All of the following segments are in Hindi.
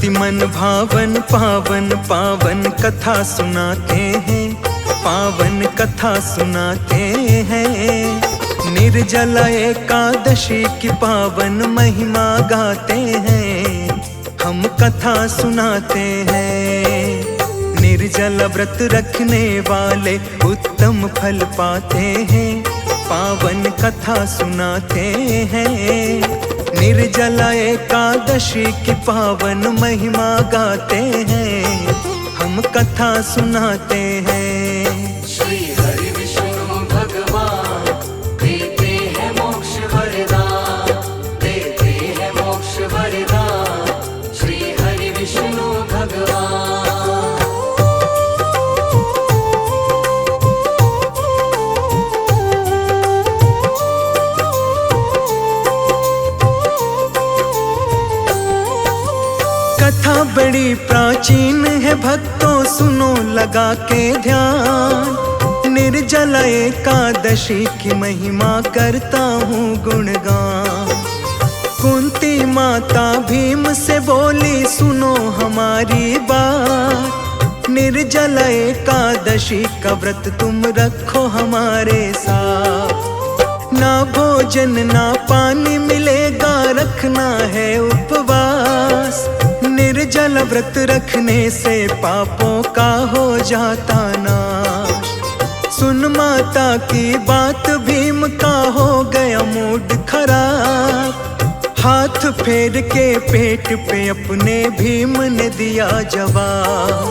अति मन भावन पावन पावन कथा सुनाते हैं, पावन कथा सुनाते हैं। निर्जला एकादशी की पावन महिमा गाते हैं, हम कथा सुनाते हैं। निर्जल व्रत रखने वाले उत्तम फल पाते हैं, पावन कथा सुनाते हैं। निर्जला एकादशी की पावन महिमा गाते हैं, हम कथा सुनाते हैं। श्री हरि विष्णु भगवान देते हैं मोक्ष वरदान, देते हैं मोक्ष वरदान। श्री हरि विष्णु भगवान। कथा बड़ी प्राचीन है भक्तों, सुनो लगा के ध्यान। निर्जला एकादशी की महिमा करता हूँ गुणगान। कुंती माता भीम से बोली सुनो हमारी बात। निर्जला एकादशी का व्रत तुम रखो हमारे साथ। ना भोजन ना पानी मिलेगा, रखना है उपवास। निर्जल व्रत रखने से पापों का हो जाता नाश। सुन माता की बात, भीम का हो गया मूड खराब। हाथ फेर के पेट पे अपने भीम ने दिया जवाब।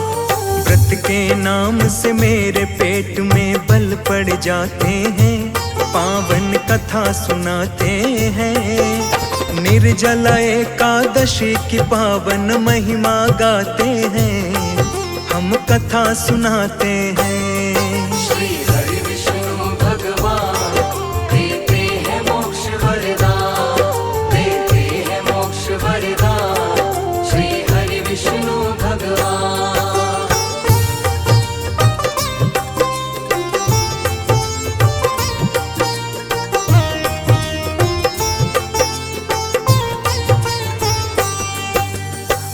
व्रत के नाम से मेरे पेट में बल पड़ जाते हैं, पावन कथा सुनाते हैं। निर्जला एकादशी की पावन महिमा गाते हैं, हम कथा सुनाते हैं। श्री हरि विष्णु भगवान देते हैं मोक्ष वरदान, देते हैं मोक्ष वरदान। श्री हरि विष्णु भगवान।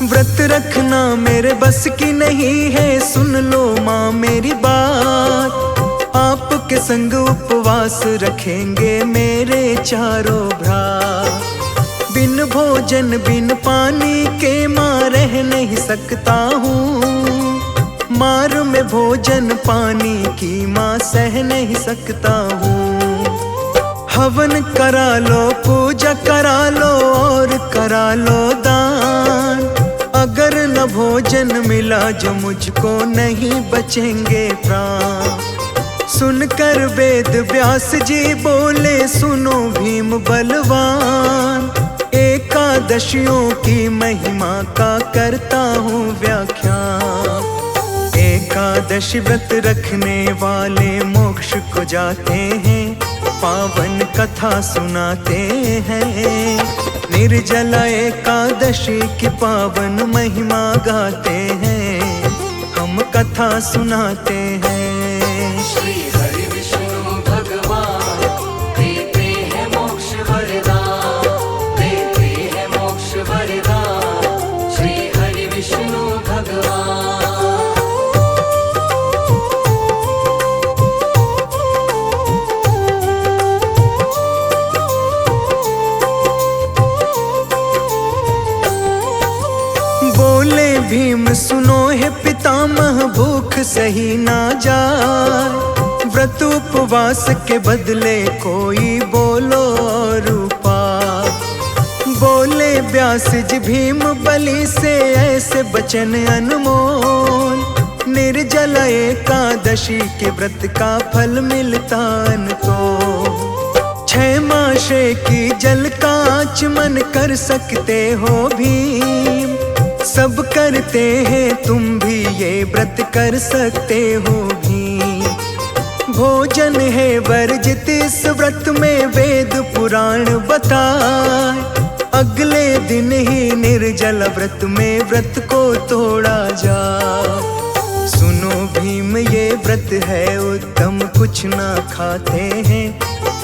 व्रत रखना मेरे बस की नहीं है, सुन लो माँ मेरी बात। आपके संग उपवास रखेंगे मेरे चारों भ्रा। बिन भोजन बिन पानी के माँ रह नहीं सकता हूँ। मार में भोजन पानी की माँ सह नहीं सकता हूँ। हवन करा लो, पूजा करा लो और करा लो दान। अगर न भोजन मिला जो मुझको नहीं बचेंगे प्राण। सुनकर वेद व्यास जी बोले सुनो भीम बलवान। एकादशियों की महिमा का करता हूँ व्याख्यान। एकादशी व्रत रखने वाले मोक्ष को जाते हैं, पावन कथा सुनाते हैं। निर्जला एकादशी की पावन महिमा गाते हैं, हम कथा सुनाते हैं। श्री हरि विष्णु भगवान देते हैं मोक्ष वरदान, देते हैं मोक्ष वरदान। श्री हरि विष्णु भगवान। बोले भीम सुनो है पितामह, भूख सही ना जाए। व्रत उपवास के बदले कोई बोलो और उपाय। बोले व्यास जी भीम बलि से ऐसे बचन अनमोल। निर्जला एकादशी के व्रत का फल मिलता तो। 6 मासे की जल का आचमन कर सकते हो भीम। सब करते हैं तुम भी ये व्रत कर सकते हो भी। भोजन है वर्जित इस व्रत में, वेद पुराण बताए। अगले दिन ही निर्जल व्रत में व्रत को तोड़ा जा। सुनो भीम ये व्रत है उत्तम, कुछ ना खाते हैं,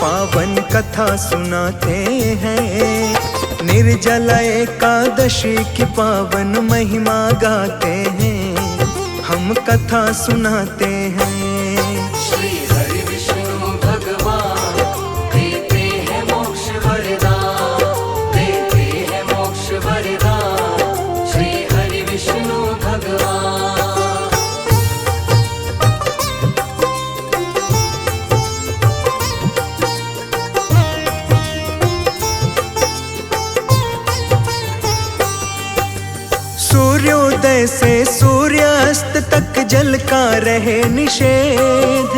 पावन कथा सुनाते हैं। निर्जला एकादशी की पावन महिमा गाते हैं, हम कथा सुनाते हैं। श्री हरि विष्णु भगवान देते हैं मोक्ष वरदान, देते हैं मोक्ष वरदान। श्री हरि विष्णु भगवान। सूर्योदय से सूर्यास्त तक जल का रहे निषेध,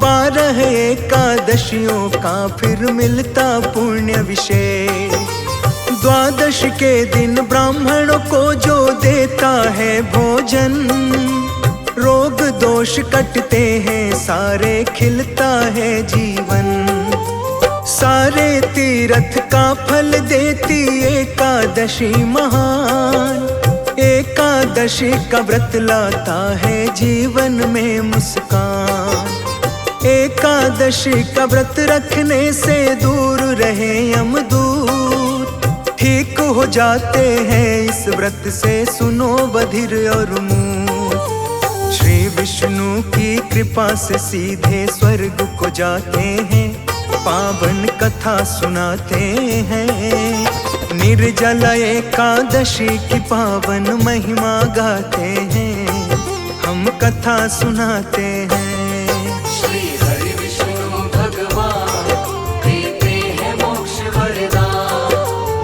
12 एकादशियों का फिर मिलता पुण्य विशेष। द्वादश के दिन ब्राह्मणों को जो देता है भोजन, रोग दोष कटते हैं सारे, खिलता है जीवन। सारे तीर्थ का फल देती एकादशी महान, एकादशी का व्रत लाता है जीवन में मुस्कान। एकादशी का व्रत रखने से दूर रहे यमदूत, ठीक हो जाते हैं इस व्रत से, सुनो बधिर और मूक। श्री विष्णु की कृपा से सीधे स्वर्ग को जाते हैं, पावन कथा सुनाते हैं। निर्जला एकादशी की पावन महिमा गाते हैं, हम कथा सुनाते हैं। श्री हरि विष्णु भगवान देते हैं मोक्ष वरदान,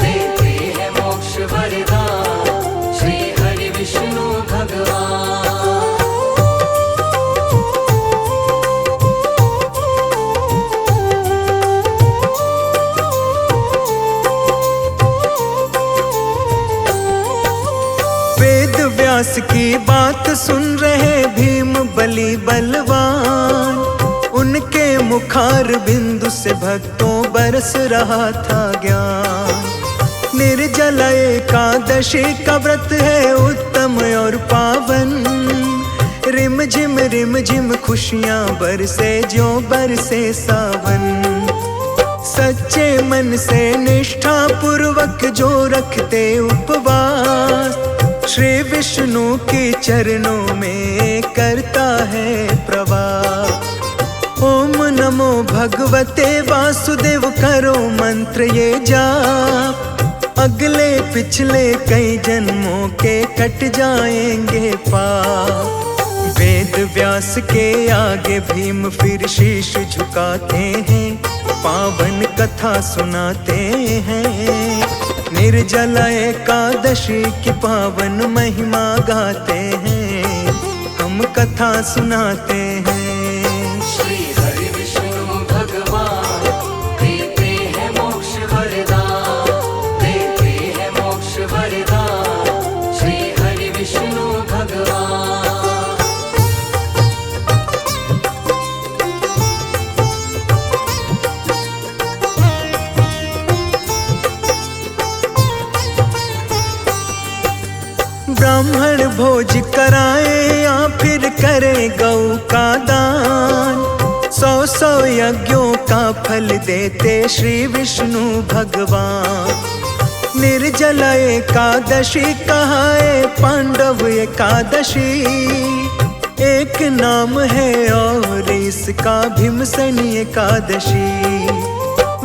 देते हैं मोक्ष वरदान। श्री हरि विष्णु भगवान। व्यास की बात सुन रहे भीम बलि बलवान, उनके मुखार बिंदु से भक्तों बरस रहा था ज्ञान। निर्जला एकादशी का व्रत है उत्तम और पावन, रिम झिम खुशियां बरसे ज्यों बरसे सावन। सच्चे मन से निष्ठा पूर्वक जो रखते उपवास, श्री विष्णु के चरणों में करता है प्रवास। ओम नमो भगवते वासुदेव करो मंत्र ये जाप, अगले पिछले कई जन्मों के कट जाएंगे पाप। वेद व्यास के आगे भीम फिर शीश झुकाते हैं, पावन कथा सुनाते हैं। निर्जला एकादशी की पावन महिमा गाते हैं, हम कथा सुनाते हैं। श्री हरि विष्णु भगवान देते हैं मोक्ष वरदान, देते हैं मोक्ष वरदान। श्री हरि विष्णु भगवान। ब्राह्मण भोज कराए या फिर करे गौ का दान, 100 यज्ञों का फल देते श्री विष्णु भगवान। निर्जला एकादशी कहाए पांडव एकादशी, एक नाम है और इसका भीमसेनी एकादशी।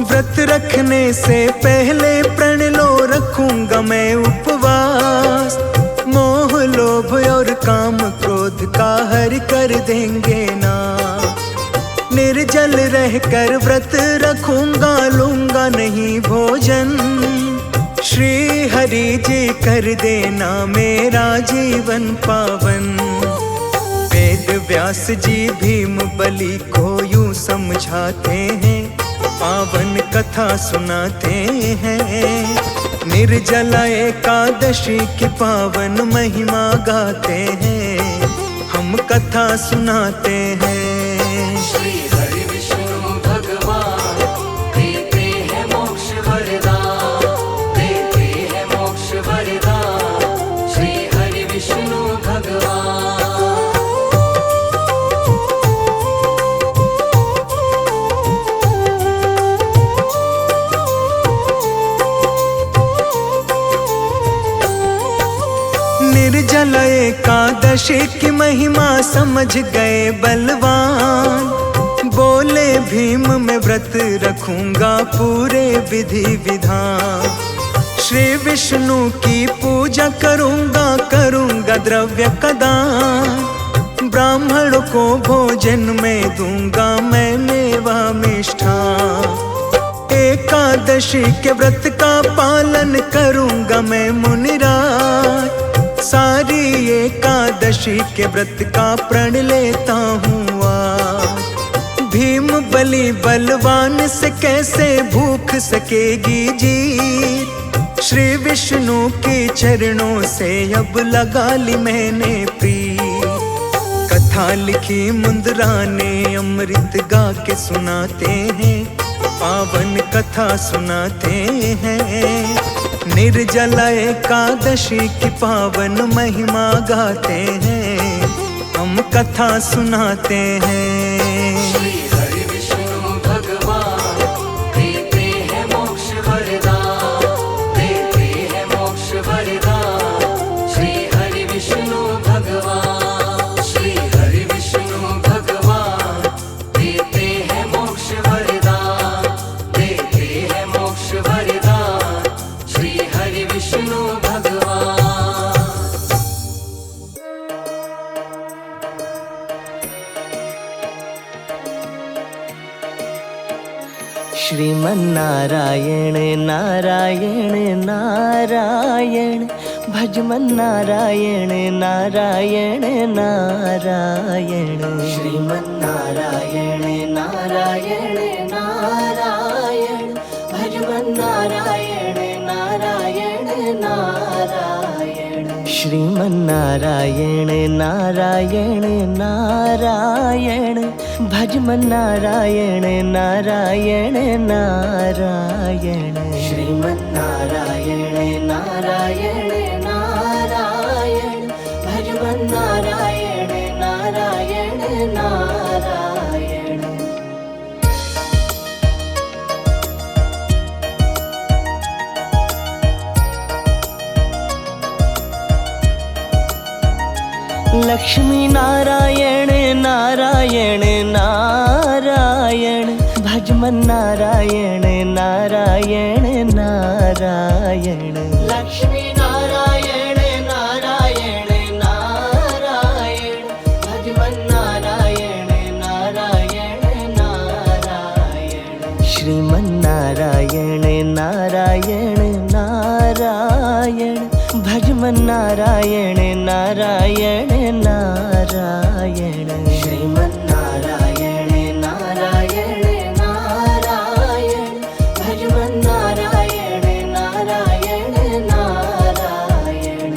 व्रत रखने से पहले प्रण लो रखूंगा मैं उपवास, मोह लोभ और काम क्रोध का हर कर देंगे ना। निर्जल रहकर व्रत रखूंगा, लूंगा नहीं भोजन, श्री हरि जी कर देना मेरा जीवन पावन। वेद व्यास जी भीम बलि को यूं समझाते हैं, पावन कथा सुनाते हैं। निर्जला एकादशी की पावन महिमा गाते हैं, हम कथा सुनाते हैं। श्री हरि विष्णु भगवान देते हैं मोक्ष वरदान, देते हैं मोक्ष वरदान। श्री हरि विष्णु भगवान। एकादशी की महिमा समझ गए बलवान, बोले भीम मैं व्रत रखूंगा पूरे विधि विधान। श्री विष्णु की पूजा करूंगा, करूंगा द्रव्य का दान, ब्राह्मण को भोजन में दूंगा मैं मेवा मिष्ठान। एकादशी के व्रत का पालन करूंगा मैं मुनिराज, सारी एकादशी के व्रत का प्रण लेता हूँ आज। भीम बलि बलवान से कैसे भूख सकेगी जीत, श्री विष्णु के चरणों से अब लगा ली मैंने प्रीत। कथा लिखी मुंदरा ने अमृत गा के सुनाते हैं, पावन कथा सुनाते हैं। निर्जला एकादशी की पावन महिमा गाते हैं, हम कथा सुनाते हैं। श्री हरि विष्णु भगवान देते हैं मोक्ष वरदान, देते हैं मोक्ष वरदान। श्री हरि विष्णु भगवान, श्री हरि विष्णु भगवान देते हैं मोक्ष वरदान, देते हैं मोक्ष वरदान। श्री हरि विष्णु भगवान। श्रीमन्नारायण नारायण नारायण, भजमन नारायण नारायण नारायण। श्रीमन्नारायण नारायण नारायण, भजमन नारायण नारायण नारायण। श्रीमन्नारायण नारायण नारायण, भजमन नारायण नारायण नारायण। श्रीमन्नारायण नारायण नारायण, भजमन नारायण नारायण नारायण। लक्ष्मी नारायण नारायण नारायण, भजमन नारायण नारायण नारायण। लक्ष्मी नारायण नारायण नारायण, भजमन नारायण नारायण नारायण। श्रीमन्नारायण नारायण नारायण, भजमन नारायण नारायण नारायण। श्रीमन्नारायण नारायण नारायण, भजमन नारायण नारायण नारायण।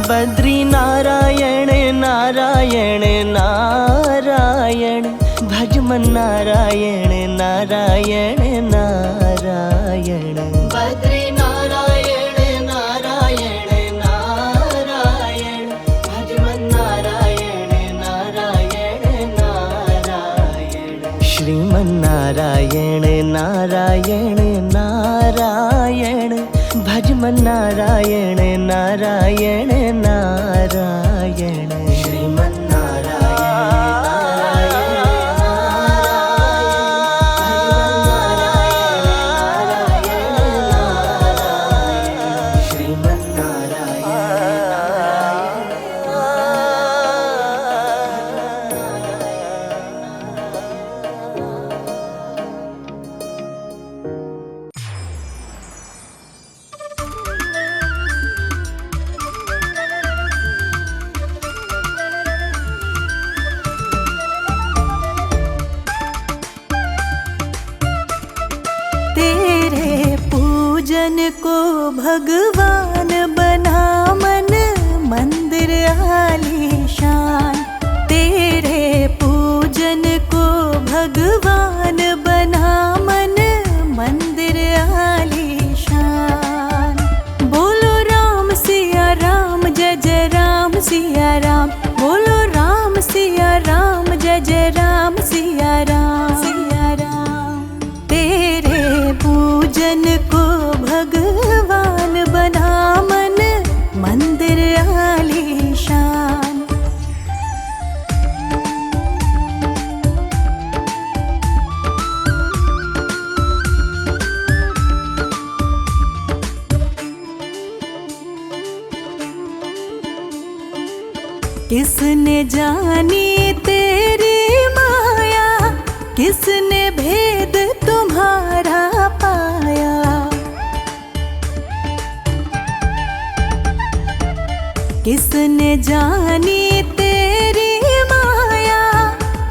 बद्री नारायण नारायण नारायण, भजमन नारायण नारायण नारायण। बद्री नारायण नारायण नारायण, भजमन नारायण नारायण नारायण। श्रीमन्नारायण नारायण नारायण, भजमन नारायण नारायण नारायण। पूजन को भगवान बना मन मंदिर आलीशान। तेरे पूजन को भगवान बना मन मंदिर आलीशान। बोलो राम सिया राम जय जय राम सिया राम। बोलो राम सिया राम जय जय राम सिया राम। पूजन को भगवान बना मन मंदिर आलीशान। किसने जानी तेरी माया, किसने भेद तुम्हारा पाया। किसने जानी तेरी माया,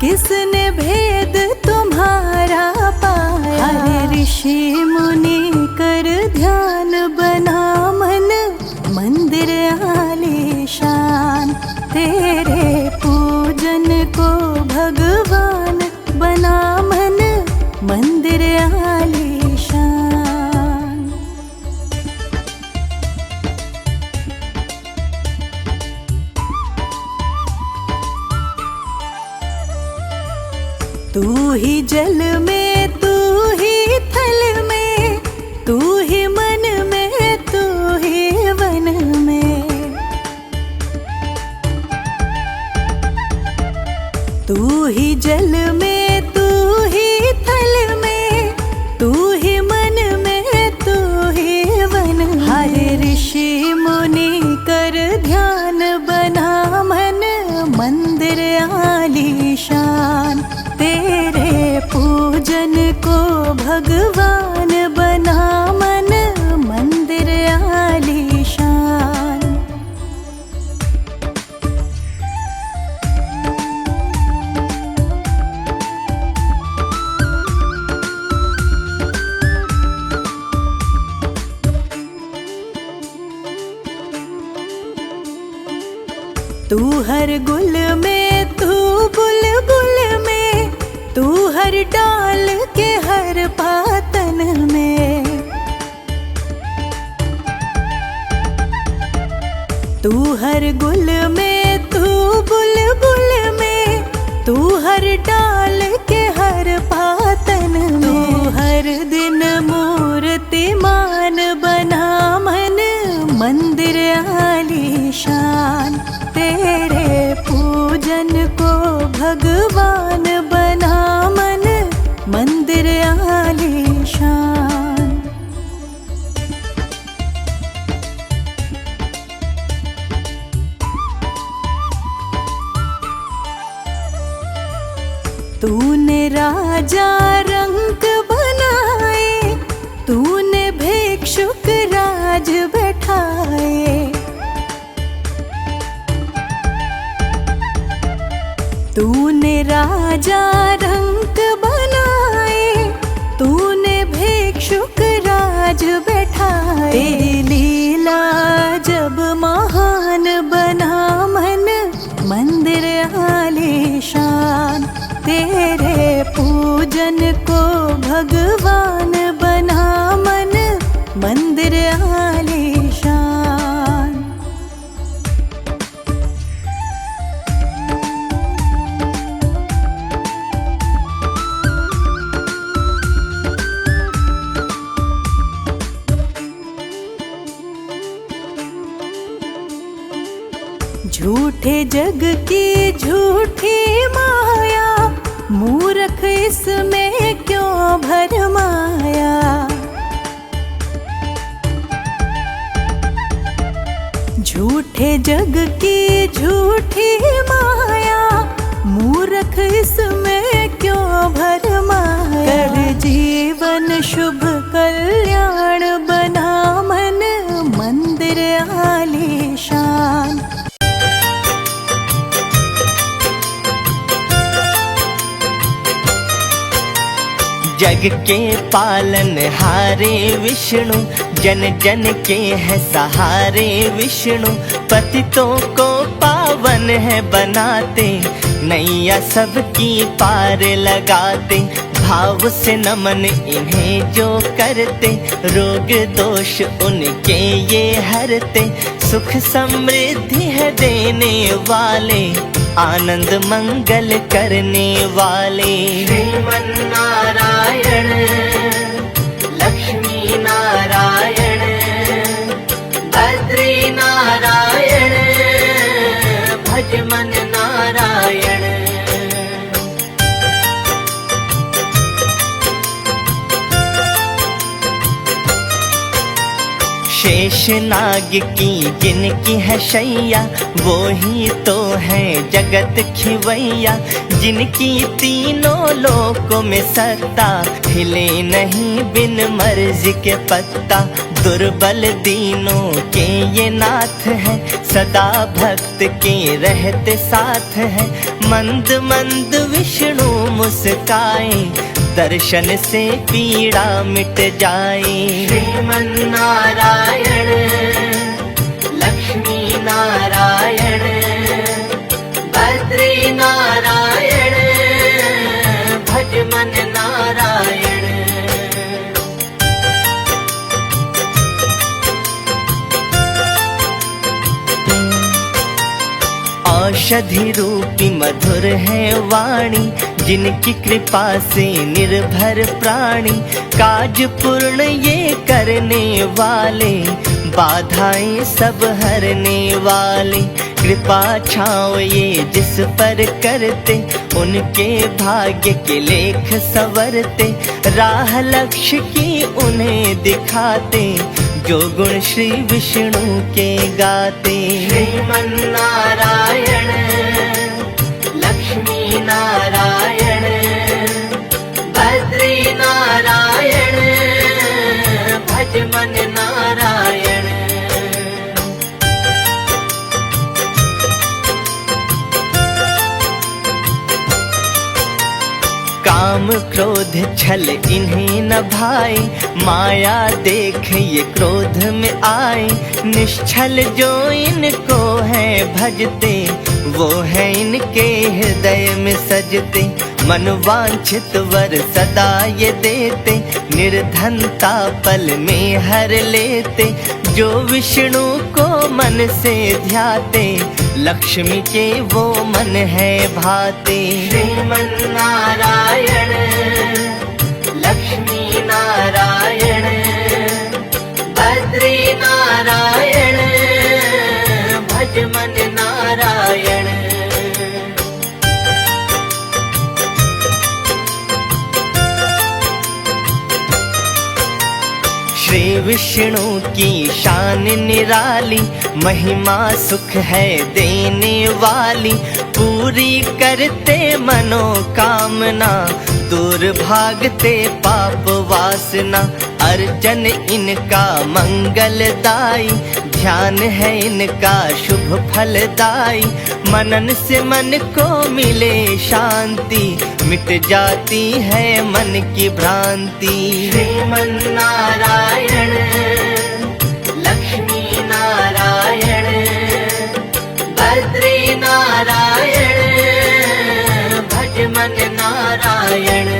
किसने भेद तुम्हारा पाया। हरे ऋषि मुनि कर ध्यान बना मन मंदिर आलीशान। तेरे पूजन को भगवान बना मन मंदिर आलीशान। तू ही जल में, तू ही थल में, तू ही मन में, तू ही वन में। तू ही जल में, तू ही थल में, तू ही मन में, तू ही वन में। हरे ऋषि मुनि कर ध्यान बना मन मंदिर आलीशान। तेरे पूजन को भगवान बना मन मंदिर आलीशान। तू हर गुल में, तू बुलबुल में, तू हर डाल के हर पातन में। तू हर गुल में, तू बुलबुल में, तू हर डाल के हर पातन में। तू हर दिन मूर्तिमान बना मन मंदिर आलीशान। तेरे पूजन को भगवान बना मन मंदिर आलीशान। तूने राजा रंक बनाए, तूने भिक्षुक राज बैठाए। तूने राजा रंक बनाए, तूने भिक्षुक राज बैठाए। तेरी लीला जब महान बना मन मंदिर आलीशान। तेरे पूजन को भगवान बना मन मंदिर आलीशान। झूठे जग की झूठी माया, मूर्ख इसमें क्यों भरमाया। झूठे जग की झूठी माया, मूर्ख इसमें क्यों भरमाया। कर जीवन शुभ कल्याण बना मन मंदिर आलीशान। जग के पालन हारे विष्णु, जन जन के है सहारे विष्णु। पतितों को पावन है बनाते, नैया सबकी पार लगाते। भाव से नमन इन्हें जो करते, रोग दोष उनके ये हरते। सुख समृद्धि है देने वाले, आनंद मंगल करने वाले। श्रीमन्नारायण लक्ष्मी शेष नाग की जिनकी है शैया, वो ही तो है जगत खिवैया। जिनकी तीनों लोकों में सत्ता, हिले नहीं बिन मर्जी के पत्ता। दुर्बल दीनों के ये नाथ है, सदा भक्त के रहते साथ है। मंद मंद विष्णु मुस्काए, दर्शन से पीड़ा मिट जाए। श्रीमन नारायण लक्ष्मी नारायण बद्री नारायण भज मन नारायण। औषधि रूपी मधुर है वाणी, जिनकी कृपा से निर्भर प्राणी। काज पूर्ण ये करने वाले, बाधाएं सब हरने वाले। कृपा छाँव ये जिस पर करते, उनके भाग्य के लेख संवरते। राह लक्ष्य की उन्हें दिखाते, जो गुण श्री विष्णु के गाते। श्रीमन नारायण लक्ष्मी नारायण बद्री नारायण भज मन नारायण। काम क्रोध छल इन्हें न भाए, माया देख ये क्रोध में आए। निश्छल जो इनको है भजते, वो है इनके हृदय में सजते। मनवांछित वर सदा ये देते, निर्धनता पल में हर लेते। जो विष्णु को मन से ध्याते, लक्ष्मी के वो मन है भाते। श्रीमन नारायण लक्ष्मी नारायण बद्री नारायण भज मन नारायण। श्री विष्णु की शान निराली, महिमा सुख है देने वाली। पूरी करते मनोकामना, दूर भागते पाप वासना। अर्जन इनका मंगलदाई, ध्यान है इनका शुभ फलदाई। मनन से मन को मिले शांति, मिट जाती है मन की भ्रांति। श्रीमन नारायण लक्ष्मी नारायण बद्री नारायण भज मन नारायण।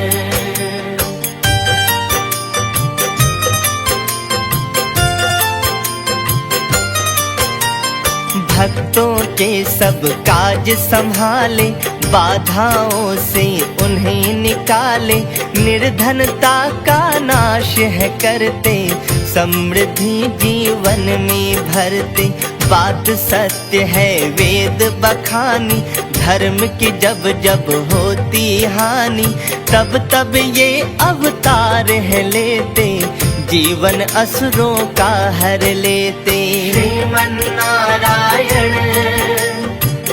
भक्तों के सब काज संभाले, बाधाओं से उन्हें निकाले। निर्धनता का नाश है करते, समृद्धि जीवन में भरते। बात सत्य है वेद बखानी, धर्म की जब जब होती हानि, तब तब ये अवतार है लेते। जीवन असुरों का हर लेते। श्रीमन नारायण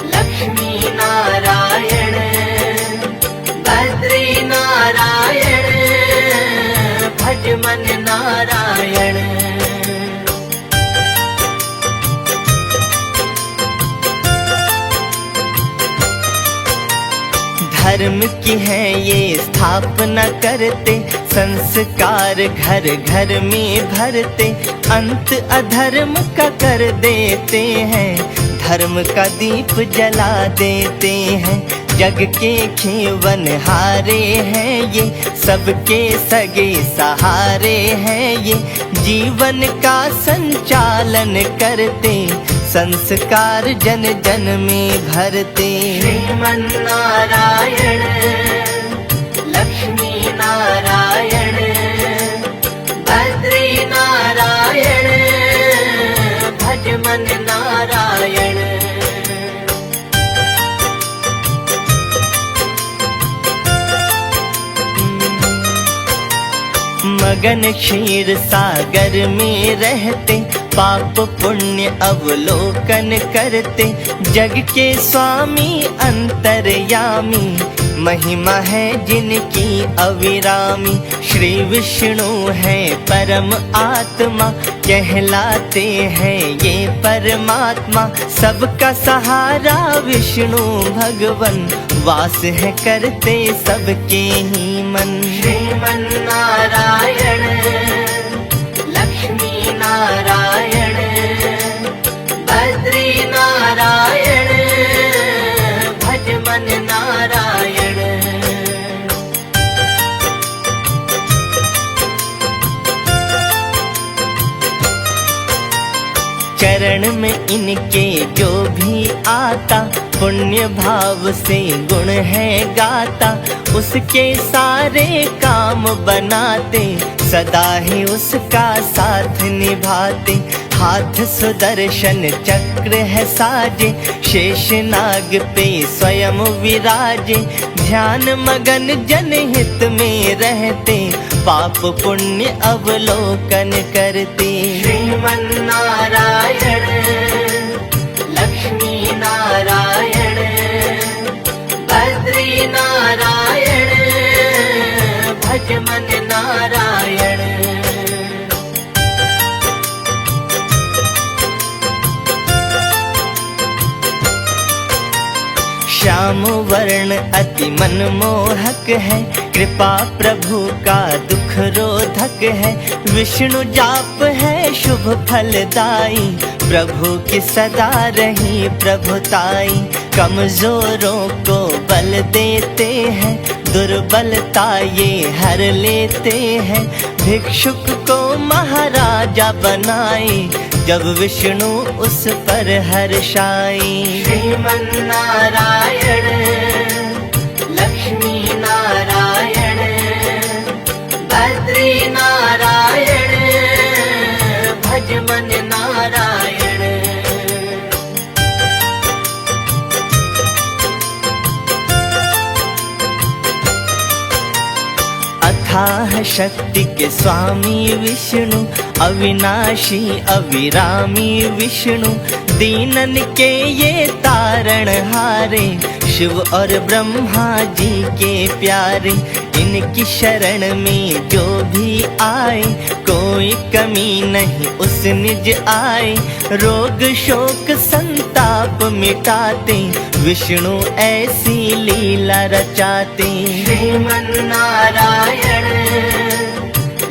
लक्ष्मी नारायण बद्री नारायण भज मन नारायण। धर्म की है ये स्थापना करते, संस्कार घर घर में भरते। अंत अधर्म का कर देते हैं, धर्म का दीप जला देते हैं। जग के खेवन हारे हैं ये, सबके सगे सहारे हैं ये। जीवन का संचालन करते, संस्कार जन जन में भरते। श्रीमन नारायण लक्ष्मी नारायण बद्री नारायण भज मन नारायण। मग मगन क्षीर सागर में रहते, पाप पुण्य अवलोकन करते। जग के स्वामी अंतर्यामी, महिमा है जिनकी अविरामी। श्री विष्णु है परम आत्मा, कहलाते हैं ये परमात्मा। सबका सहारा विष्णु भगवन, वास है करते सबके ही मन। श्रीमन नारायण लक्ष्मी नारायण बद्री नारायण भज मन नारायण। चरण में इनके जो भी आता, पुण्य भाव से गुण है गाता। उसके सारे काम बनाते, सदा ही उसका साथ निभाते। हाथ सुदर्शन चक्र है साजे, शेष नाग पे स्वयं विराजे। ध्यान मगन जनहित में रहते, पाप पुण्य अवलोकन करते। श्रीमन नारायण लक्ष्मी नारायण बद्री नारायण भज मन नारायण। श्याम वर्ण अति मनमोहक है, कृपा प्रभु का दुख रोधक है। विष्णु जाप है शुभ फलदाई, प्रभु की सदा रही प्रभुताई। कमजोरों को बल देते हैं, दुर्बलता ये हर लेते हैं। भिक्षुक को महाराजा बनाए, जब विष्णु उस पर हर्षाई। श्रीमन नारायण लक्ष्मी नारायण बद्री नारायण भज मन नारायण। अथाह शक्ति के स्वामी विष्णु, अविनाशी अविरामी विष्णु। दीनन के ये तारण हारे, शिव और ब्रह्मा जी के प्यारे। इनकी शरण में जो भी आए, कोई कमी नहीं उस निज आए। रोग शोक संताप मिटाते, विष्णु ऐसी लीला रचाते। श्रीमन नारायण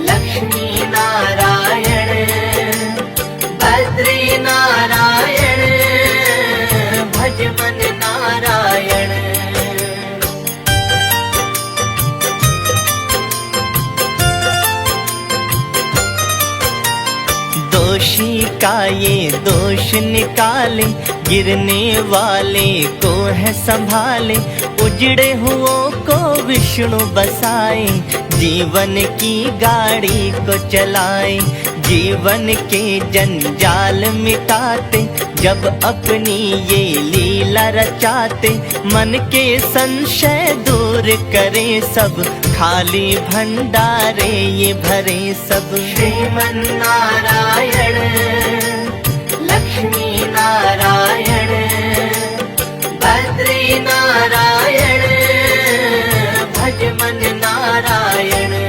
लक्ष्मी नारायण बद्री नारायण भज मन नारायण। दोषी का ये दोष निकाले, गिरने वाले को है संभाले। उजड़े हुओं को विष्णु बसाए, जीवन की गाड़ी को चलाए। जीवन के जंजाल मिटाते, जब अपनी ये लीला रचाते। मन के संशय दूर करे सब, खाली भंडारे ये भरे सब। श्रीमन नारायण लक्ष्मी नारायण बद्री नारायण भज मन नारायण।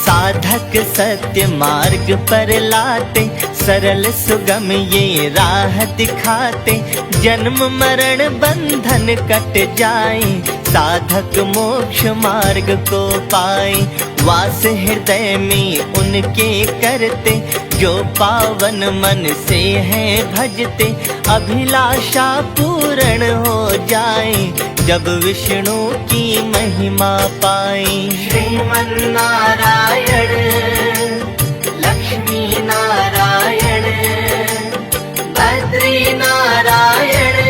साधक सत्य मार्ग पर लाते, सरल सुगम ये राह दिखाते। जन्म मरण बंधन कट जाए, साधक मोक्ष मार्ग को पाए। वास हृदय में उनके करते, जो पावन मन से है भजते। अभिलाषा पूर्ण हो जाए, जब विष्णु की महिमा पाए। श्रीमन नारायण लक्ष्मी नारायण बद्री नारायण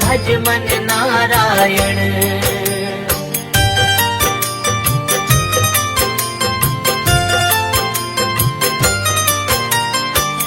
भज मन नारायण।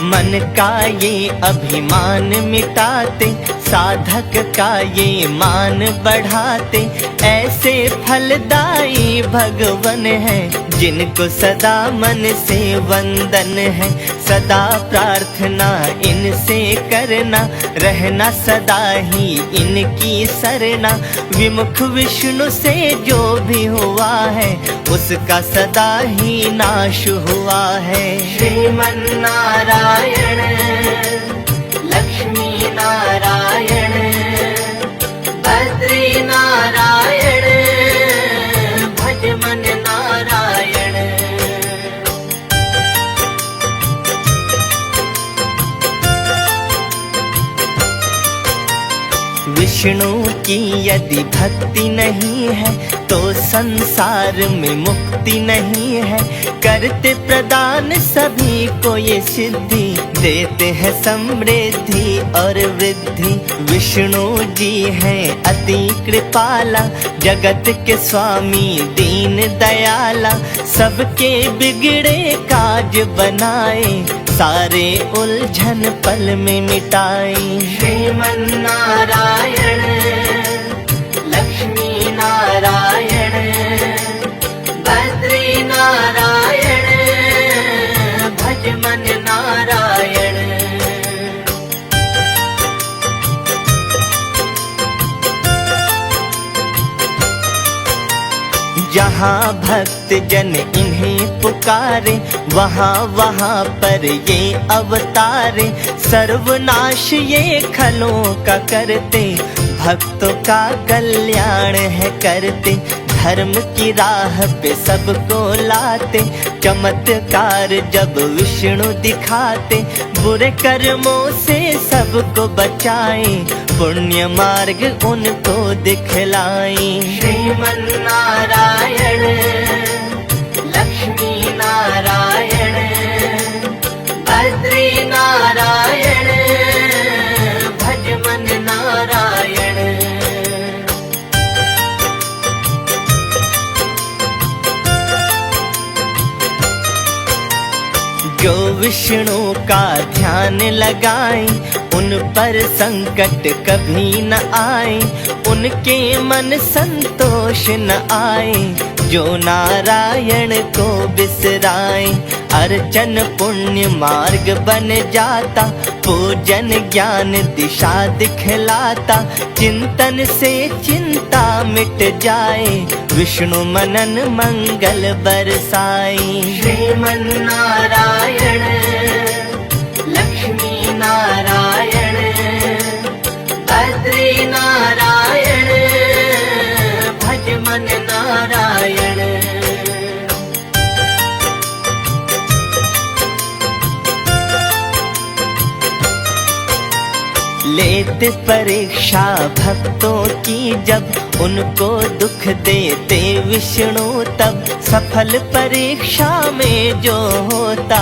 मन का ये अभिमान मिटाते, साधक का ये मान बढ़ाते, ऐसे फलदायी भगवन है जिनको सदा मन से वंदन है। सदा प्रार्थना इनसे करना, रहना सदा ही इनकी सरना। विमुख विष्णु से जो भी हुआ है उसका सदा ही नाश हुआ है। श्रीमन्नारायण लक्ष्मी नारायण बद्री नारायण भज मन नारायण। विष्णु की यदि भक्ति नहीं है तो संसार में मुक्ति नहीं है। करते प्रदान सभी को ये सिद्धि, देते हैं समृद्धि और वृद्धि। विष्णु जी हैं अति कृपाला, जगत के स्वामी दीन दयाला। सबके बिगड़े काज बनाए, सारे उलझन पल में मिटाए। श्रीमन्नारायण लक्ष्मी नारायण बद्री नारायण भज मन नारायण। जहाँ भक्त जन इन्हें पुकारे, वहाँ वहाँ पर ये अवतारे। सर्वनाश ये खलों का करते, भक्तों का कल्याण है करते। धर्म की राह पे सबको लाते, चमत्कार जब विष्णु दिखाते। बुरे कर्मों से सबको बचाए, पुण्य मार्ग उनको दिखलाए। श्रीमन्नारायण लक्ष्मी नारायण बद्री नारायण भज मन नारायण। जो विष्णु का ध्यान लगाए, उन पर संकट कभी न आए। उनके मन संतोष न आए, जो नारायण को बिसराए। अर्चन पुण्य मार्ग बन जाता, पूजन ज्ञान दिशा दिखलाता। चिंतन से चिंता मिट जाए, विष्णु मनन मंगल बरसाए। श्रीमन्नारायण लक्ष्मी नारायण बद्री नारायण भज मन नारायण। लेते परीक्षा भक्तों की जब, उनको दुख देते विष्णु तब। सफल परीक्षा में जो होता,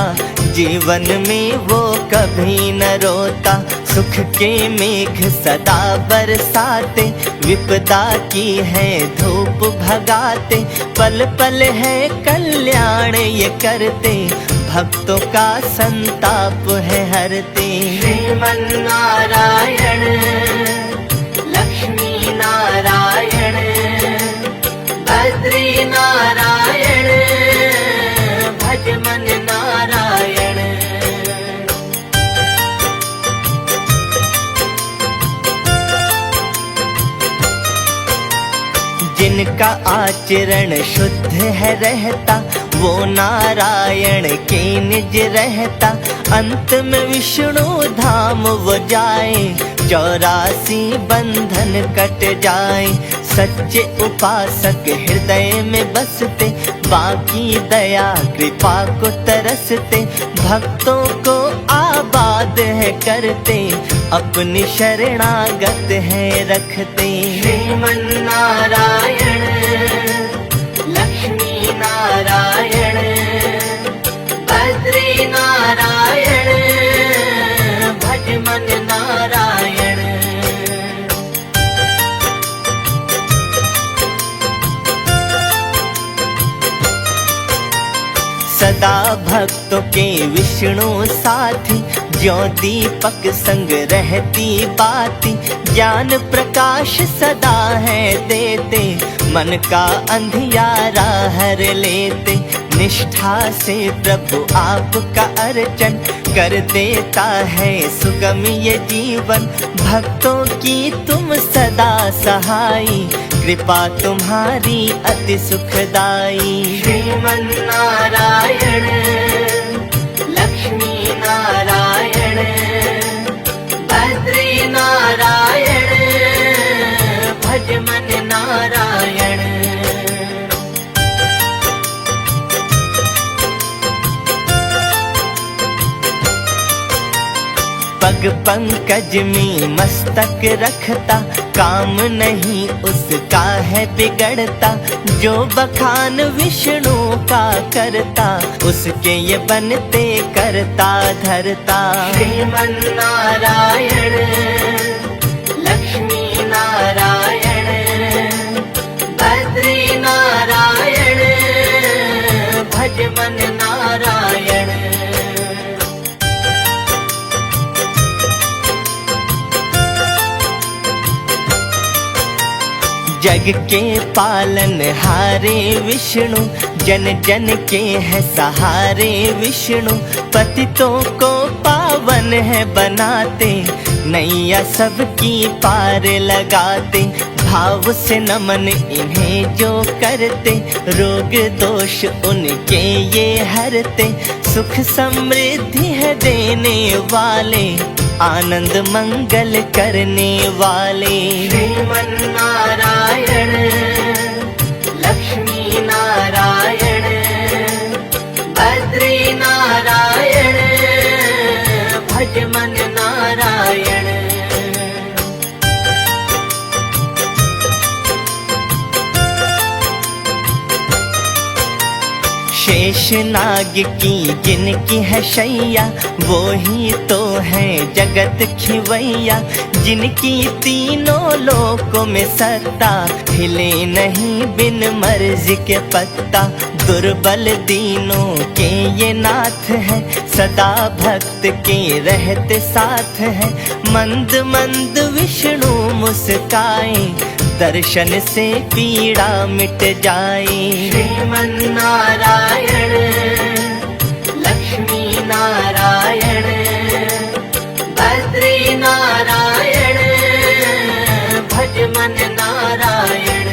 जीवन में वो कभी न रोता। सुख के मेघ सदा बरसाते, विपदा की है धूप भगाते। पल पल है कल्याण ये करते, भक्तों का संताप है हरते। श्रीमन्नारायण लक्ष्मी नारायण बद्री नारायण भज मन नारायण। जिनका आचरण शुद्ध है रहता, वो नारायण के निज रहता। अंत में विष्णु धाम वो जाए, 84 बंधन कट जाए। सच्चे उपासक हृदय में बसते, बाकी दया कृपा को तरसते। भक्तों को आबाद है करते, अपनी शरणागत है रखते। श्रीमन्नारायण लक्ष्मी नारायण बद्री नारायण भज मन नारायण। सदा भक्तों के विष्णु साथी, ज्यों दीपक संग रहती बाती, ज्ञान प्रकाश सदा है देते, मन का अंधियारा हर लेते। निष्ठा से प्रभु आपका अर्चन कर देता है सुगम ये जीवन, भक्तों की तुम सदा सहाई, कृपा तुम्हारी अति सुखदाई। श्रीमन्नारायण लक्ष्मी नारायण बद्री नारायण भज मन नारायण। पग पंकज में मस्तक रखता, काम नहीं उसका है बिगड़ता, जो बखान विष्णु का करता, उसके ये बनते करता धरता। श्रीमन्नारायण लक्ष्मी नारायण बद्री नारायण भज मन नारायण। जग के पालन हारे विष्णु, जन जन के है सहारे विष्णु, पतितों को पावन है बनाते, नैया सबकी पार लगाते। भाव से नमन इन्हें जो करते, रोग दोष उनके ये हरते, सुख समृद्धि है देने वाले, आनंद मंगल करने वाले। श्रीमन्नारायण लक्ष्मी नारायण बद्री नारायण भज मन नारायण। शेष नाग की जिनकी है शैया, वो ही तो है जगत खिवैया, जिनकी तीनों लोकों में सत्ता, हिले नहीं बिन मर्जी के पत्ता। दुर्बल दीनों के ये नाथ है, सदा भक्त के रहते साथ है, मंद मंद विष्णु मुस्काए, दर्शन से पीड़ा मिट जाए। श्रीमन्नारायण लक्ष्मी नारायण बद्री नारायण भज मन नारायण।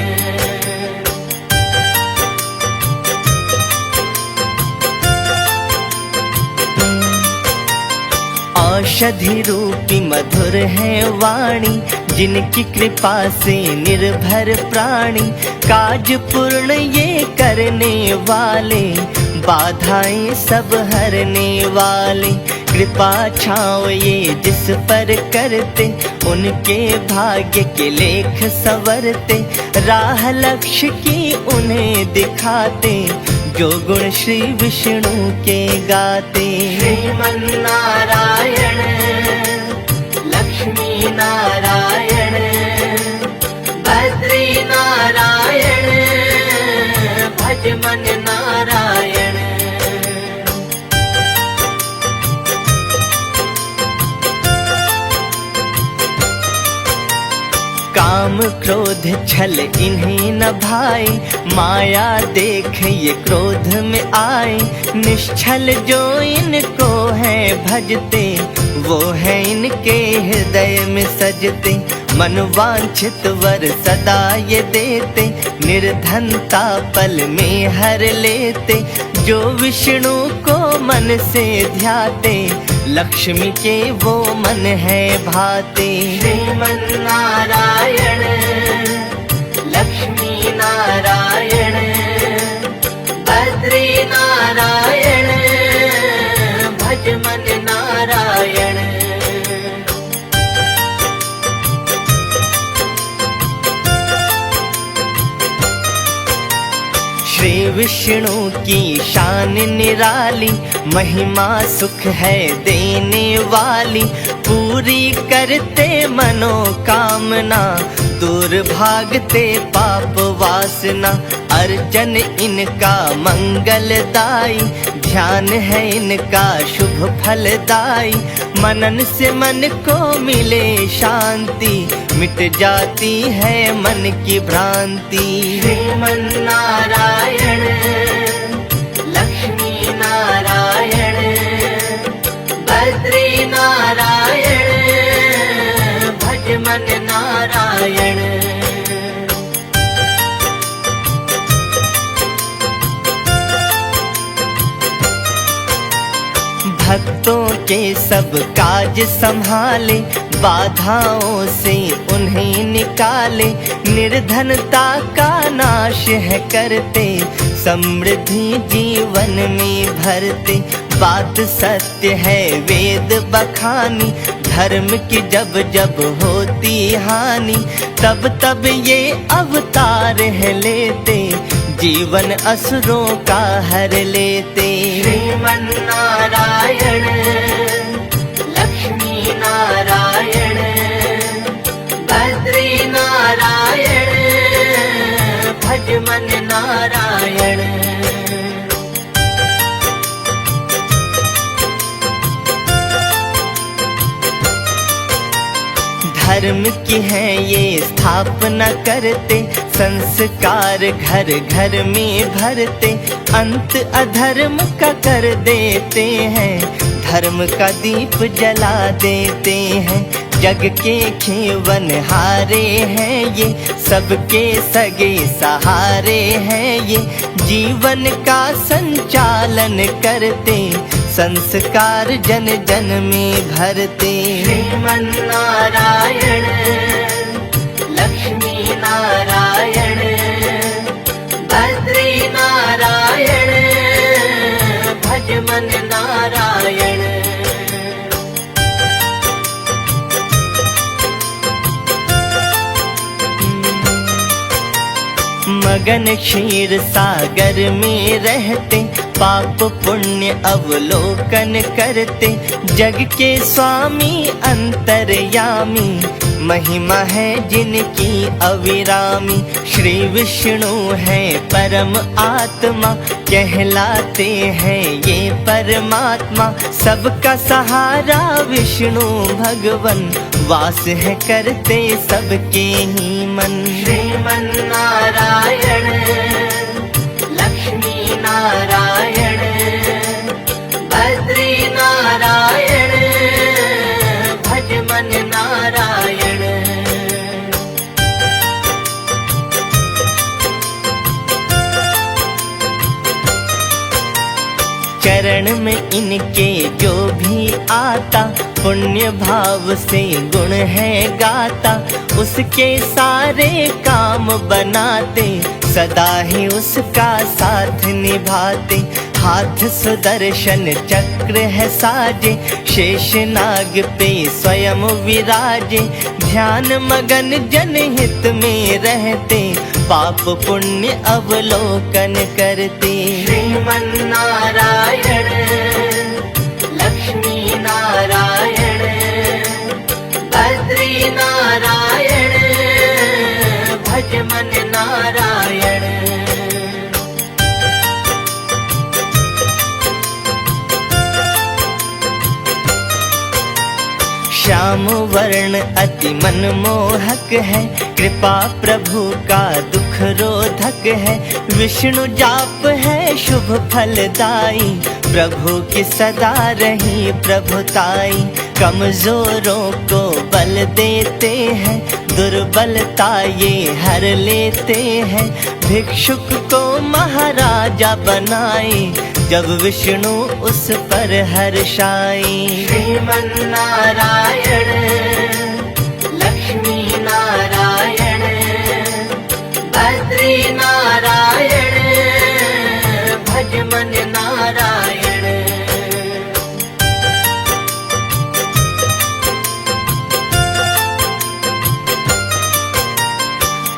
औषधि रूपी मधुर है वाणी, जिनकी कृपा से निर्भर प्राणी, काज पूर्ण ये करने वाले, बाधाएं सब हरने वाले। कृपा छाँव ये जिस पर करते, उनके भाग्य के लेख संवरते, राह लक्ष्य की उन्हें दिखाते, जो गुण श्री विष्णु के गाते। श्रीमन्नारायण लक्ष्मी नारायण बद्री नारायण भज मन नारायण। काम क्रोध छल इन्हें न भाए, माया देख ये क्रोध में आए, निश्छल जो इनको है भजते, वो है इनके हृदय में सजते। मन वांछित वर सदा ये देते, निर्धनता पल में हर लेते, जो विष्णु को मन से ध्याते, लक्ष्मी के वो मन है भाते। श्रीमन्नारायण लक्ष्मी नारायण बद्री नारायण भज मन नारायण। श्री विष्णु की शान निराली, महिमा सुख है देने वाली, पूरी करते मनोकामना, दूर भागते पाप वासना, अर्चन इनका मंगलदाई, ध्यान है इनका शुभ फलदाई, मनन से मन को मिले शांति, मिट जाती है मन की भ्रांति। श्रीमन्नारायण लक्ष्मी नारायण बद्री नारायण भज मन नारायण। भक्तों के सब काज संभाले, बाधाओं से उन्हें निकाले, निर्धनता का नाश है करते, समृद्धि जीवन में भरते। बात सत्य है वेद बखानी, धर्म की जब जब होती हानि, तब तब ये अवतार है लेते, जीवन असुरों का हर लेते। श्रीमन्नारायण लक्ष्मी नारायण बद्री नारायण भज मन नारायण। धर्म की है ये स्थापना करते, संस्कार घर घर में भरते, अंत अधर्म का कर देते हैं, धर्म का दीप जला देते हैं। जग के खेवन हारे हैं ये, सबके सगे सहारे हैं ये, जीवन का संचालन करते, संस्कार जन जन में भरते। श्रीमन्नारायण लक्ष्मी नारायण बद्री नारायण भज मन नारायण। मगन क्षीर सागर में रहते, पाप पुण्य अवलोकन करते, जग के स्वामी अंतर्यामी, महिमा है जिनकी अविरामी। श्री विष्णु है परम आत्मा, कहलाते हैं ये परमात्मा, सबका सहारा विष्णु भगवन, वास है करते सबके ही मन। श्रीमन्नारायण लक्ष्मी नारायण बद्री नारायण भज मन नारायण। चरण में इनके जो भी आता, पुण्य भाव से गुण है गाता, उसके सारे काम बनाते, सदा ही उसका साथ निभाते। हाथ सुदर्शन चक्र है साजे, शेष नाग पे स्वयं विराजे, ध्यान मगन जनहित में रहते, पाप पुण्य अवलोकन करते। श्रीमन्नारायण लक्ष्मी नारायण बद्री नारायण भज मन नारायण। श्याम वर्ण अति मनमोहक है, कृपा प्रभु का दुख रोधक है, विष्णु जाप है शुभ फलदाई, प्रभु की सदा रही प्रभुताई। कमजोरों को बल देते हैं, दुर्बलता ये हर लेते हैं, भिक्षुक को महाराजा बनाए, जब विष्णु उस पर हर्षाई। श्रीमन्नारायण लक्ष्मी नारायण बद्री नारायण भज मन नारायण।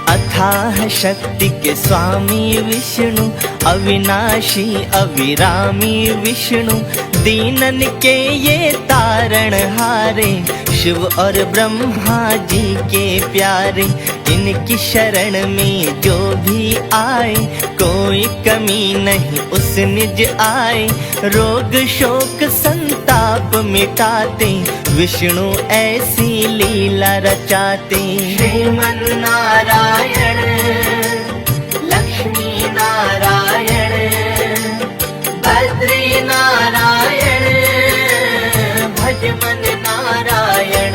अथाह शक्ति के स्वामी विष्णु, अविनाशी अविरामी विष्णु, दीनन के ये तारण हारे, शिव और ब्रह्मा जी के प्यारे, इनकी शरण में जो भी आए, कोई कमी नहीं उस निज आए। रोग शोक संताप मिटाते, विष्णु ऐसी लीला रचाते। श्रीमन नारायण लक्ष्मी नारायण बद्री नारायण भज मन नारायण।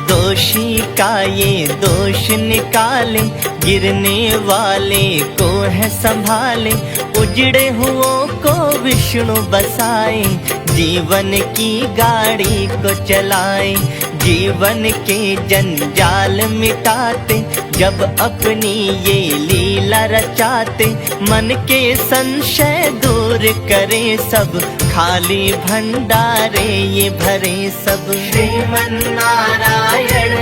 दोषी का ये दोष निकाले, गिरने वाले को है संभाले। उजड़े हुओं को विष्णु बसाए, जीवन की गाड़ी को चलाए। जीवन के जंजाल मिटाते, जब अपनी ये लीला रचाते। मन के संशय दूर करे सब, खाली भंडारे ये भरे सब। श्रीमन नारायण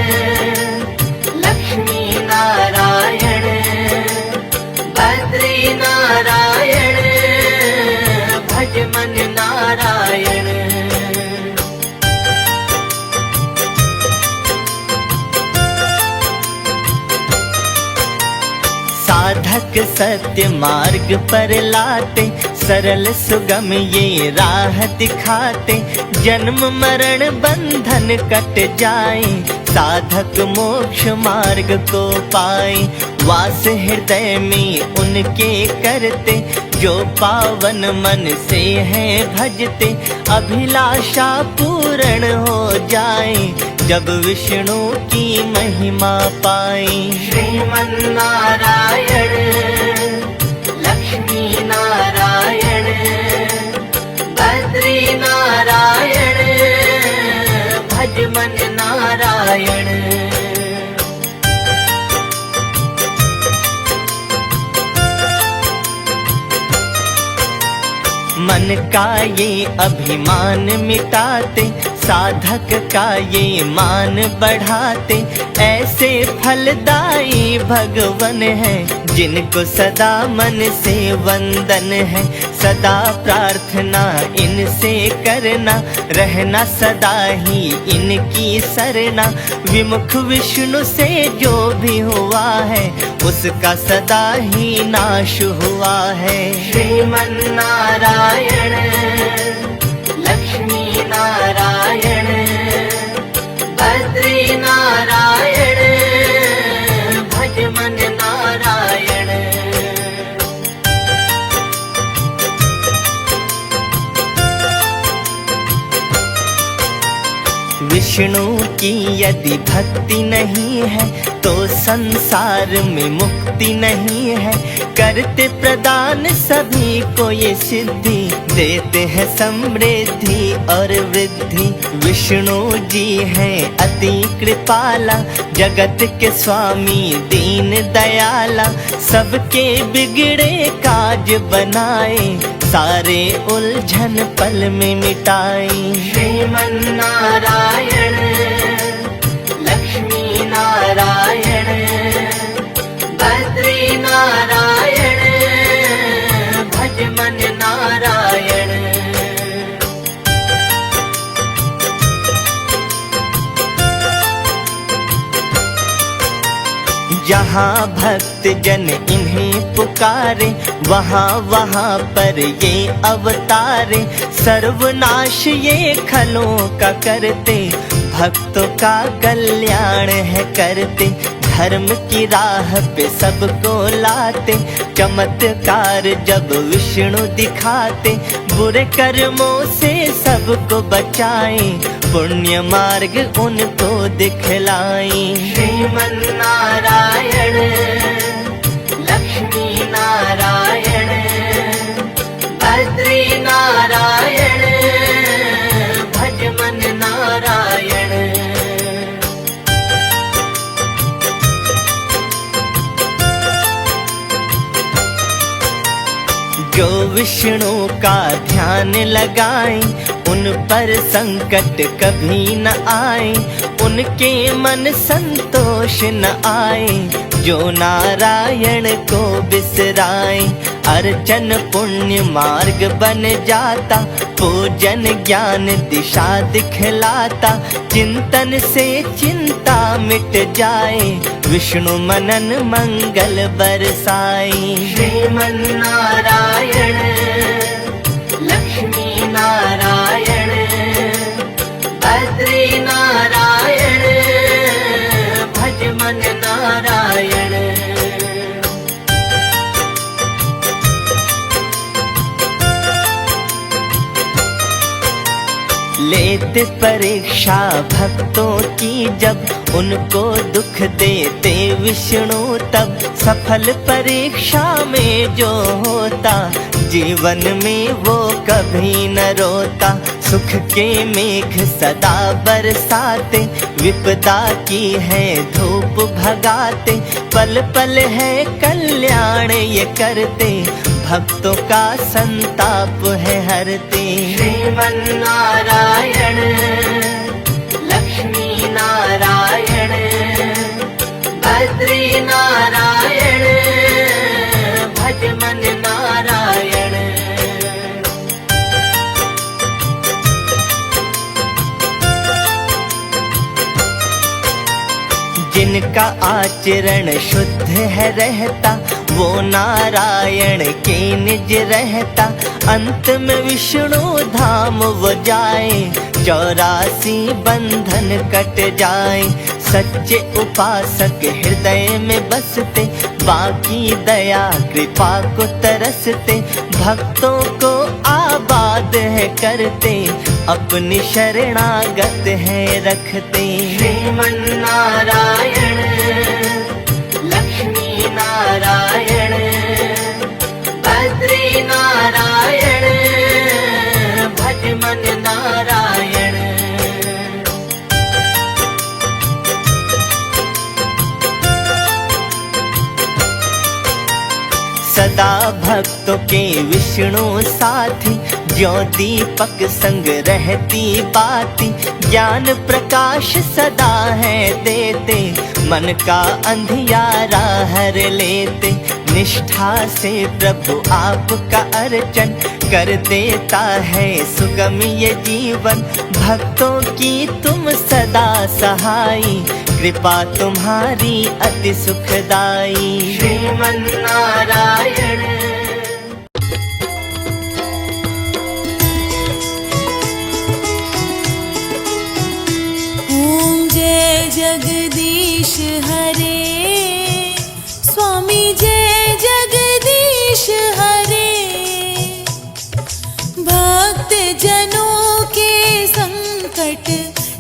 लक्ष्मी नारायण बद्री नारायण भज मन नारायण। साधक सत्य मार्ग पर लाते, सरल सुगम ये राह दिखाते। जन्म मरण बंधन कट जाए, साधक मोक्ष मार्ग को पाए। वास हृदय में उनके करते, जो पावन मन से है भजते। अभिलाषा पूर्ण हो जाए, जब विष्णु की महिमा पाए। श्रीमन नारायण लक्ष्मी नारायण बद्री नारायण भज मन नारायण। मन का ये अभिमान मिटाते, साधक का ये मान बढ़ाते। ऐसे फलदायी भगवन है, जिनको सदा मन से वंदन है। सदा प्रार्थना इनसे करना, रहना सदा ही इनकी सरना। विमुख विष्णु से जो भी हुआ है, उसका सदा ही नाश हुआ है। श्रीमन नारायण लक्ष्मी नारायण बद्री नारायण भज मन नारायण। विष्णु की यदि भक्ति नहीं है, तो संसार में मुक्ति नहीं है। करते प्रदान सभी को ये सिद्धि, देते हैं समृद्धि और वृद्धि। विष्णु जी हैं अति कृपाला, जगत के स्वामी दीन दयाला। सबके बिगड़े काज बनाए, सारे उलझन पल में मिटाए। श्रीमन नारायण लक्ष्मी नारायण बद्री नारायण भज मन नारायण। जहाँ भक्त जन इन्हें पुकारे, वहाँ वहाँ पर ये अवतारे। सर्वनाश ये खलों का करते, भक्तों का कल्याण है करते। धर्म की राह पे सबको लाते, चमत्कार जब विष्णु दिखाते। बुरे कर्मों से सबको बचाए, पुण्य मार्ग उनको दिखलाए। श्रीमन नारायण लक्ष्मी नारायण बद्री नारायण भज मन नारायण। जो विष्णु का ध्यान ध्यान लगाएं, उन पर संकट कभी न आए, उनके मन संतोष न आए। जो नारायण को बिसराए, अर्चन पुण्य मार्ग बन जाता, पूजन ज्ञान दिशा दिखलाता। चिंतन से चिंता मिट जाए, विष्णु मनन मंगल बरसाए। श्रीमन नारायण लक्ष्मी नारायण बद्री नारायण भज मन नारायण। लेते परीक्षा भक्तों की जब, उनको दुख देते विष्णु तब। सफल परीक्षा में जो होता, जीवन में वो कभी न रोता। सुख के मेघ सदा बरसाते, विपदा की है धूप भगाते। पल पल है कल्याण ये करते, भक्तों का संताप है हरते। श्रीमन नारायण लक्ष्मी नारायण बद्री नारायण भज मन नारायण। जिनका आचरण शुद्ध है रहता, वो नारायण के निज रहता। अंत में विष्णु धाम वो जाए, 84 बंधन कट जाए। सच्चे उपासक हृदय में बसते, बाकी दया कृपा को तरसते। भक्तों को आबाद है करते, अपनी शरणागत है रखते। श्रीमन नारायण लक्ष्मी नारायण बद्री नारायण भज मन नारायण। सदा भक्तों के विष्णु साथी, ज्यों दीपक संग रहती बाती। ज्ञान प्रकाश सदा है देते, मन का अंधियारा हर लेते। निष्ठा से प्रभु आपका अर्चन, कर देता है सुगम ये जीवन। भक्तों की तुम सदा सहाई, कृपा तुम्हारी अति सुखदाई। श्रीमन नारायण ओम जय जगदीश हरे, स्वामी जय जगदीश हरे। भक्त जनों के संकट,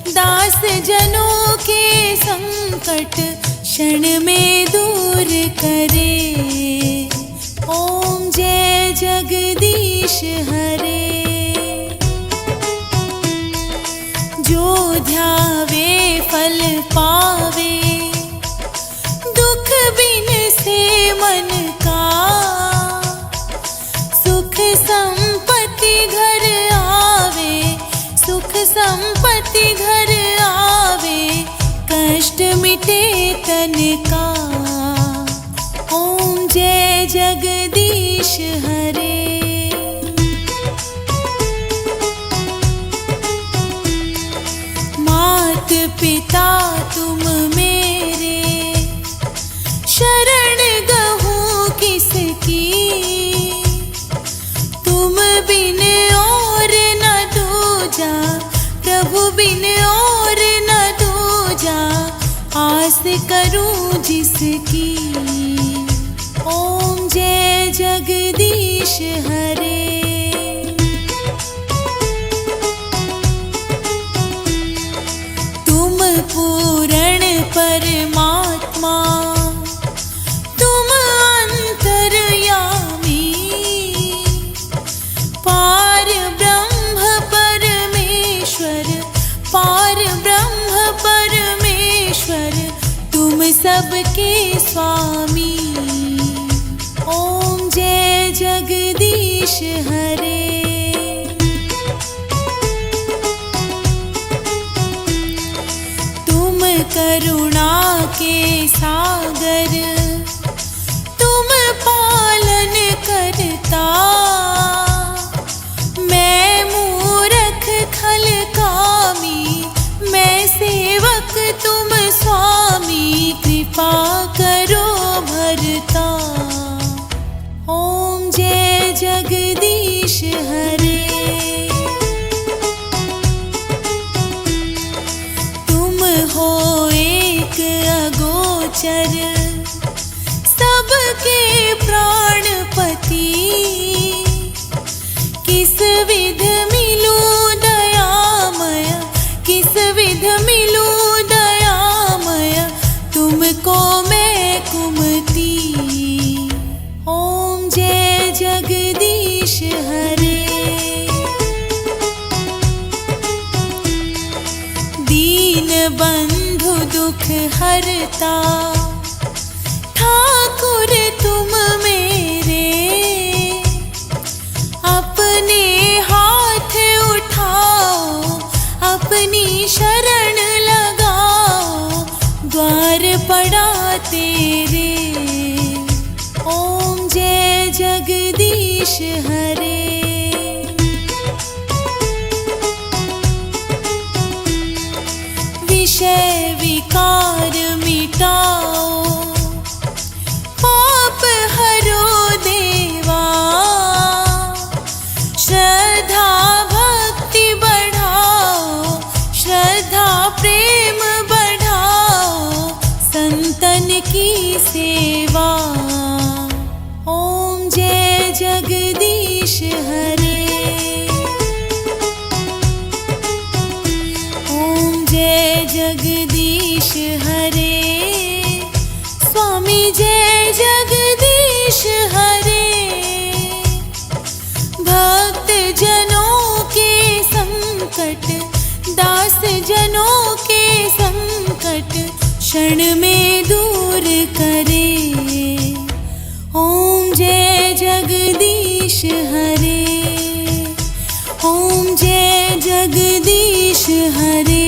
दास जनों के संकट क्षण में दूर करे। ओम जय जगदीश हरे। जो ध्यावे फल पावे, दुख बिन से मन का। सुख संपत्ति घर आवे, सुख संपत्ति घर आवे। कष्ट मिटे तन का। ओम जय जगदीश हरे। मात पिता तुम मेरे, शरण गहूँ किसकी। तुम बिन और न दूजा, प्रभु बिन और न दूजा। आस करूं जिसकी। ओम जय जगदीश हरे। तुम पूर्ण परमात्मा, तुम अंतर्यामी। पार ब्रह्म परमेश्वर, पार ब्रह्म परमेश्वर। तुम सबके स्वामी। ओम जय जगदीश हरे। करुणा के सागर, तुम पालन करता। मैं मूरख खल कामी, मैं सेवक तुम स्वामी, कृपा करो भरता। ओम जय जगदीश हरे। तुम हो एक अगोचर, सबके प्राणपति। किस विध मिलूं दयामय, किस विध मिलूं दयामय, तुमको मैं कुमति। ओम जय जगदीश हरे। दीन बंधु दुख हरता, ठाकुर तुम मेरे। अपने हाथ उठाओ, अपनी शरण लगाओ, द्वार पड़ा तेरे। ओम जय जगदीश हरे। विषय विकार मिटाओ, पाप हरो देवा। श्रद्धा भक्ति बढ़ाओ, श्रद्धा प्रेम बढ़ाओ, संतन की सेवा। ओम जय जगदीश हरे। ओम जय जगदीश हरे। स्वामी जय जगदीश हरे। भक्त जनों के संकट, दास जनों के संकट, क्षण में दूर करे। ओम जय जगदीश हरे। ओम जय जगदीश हरे।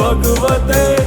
भगवते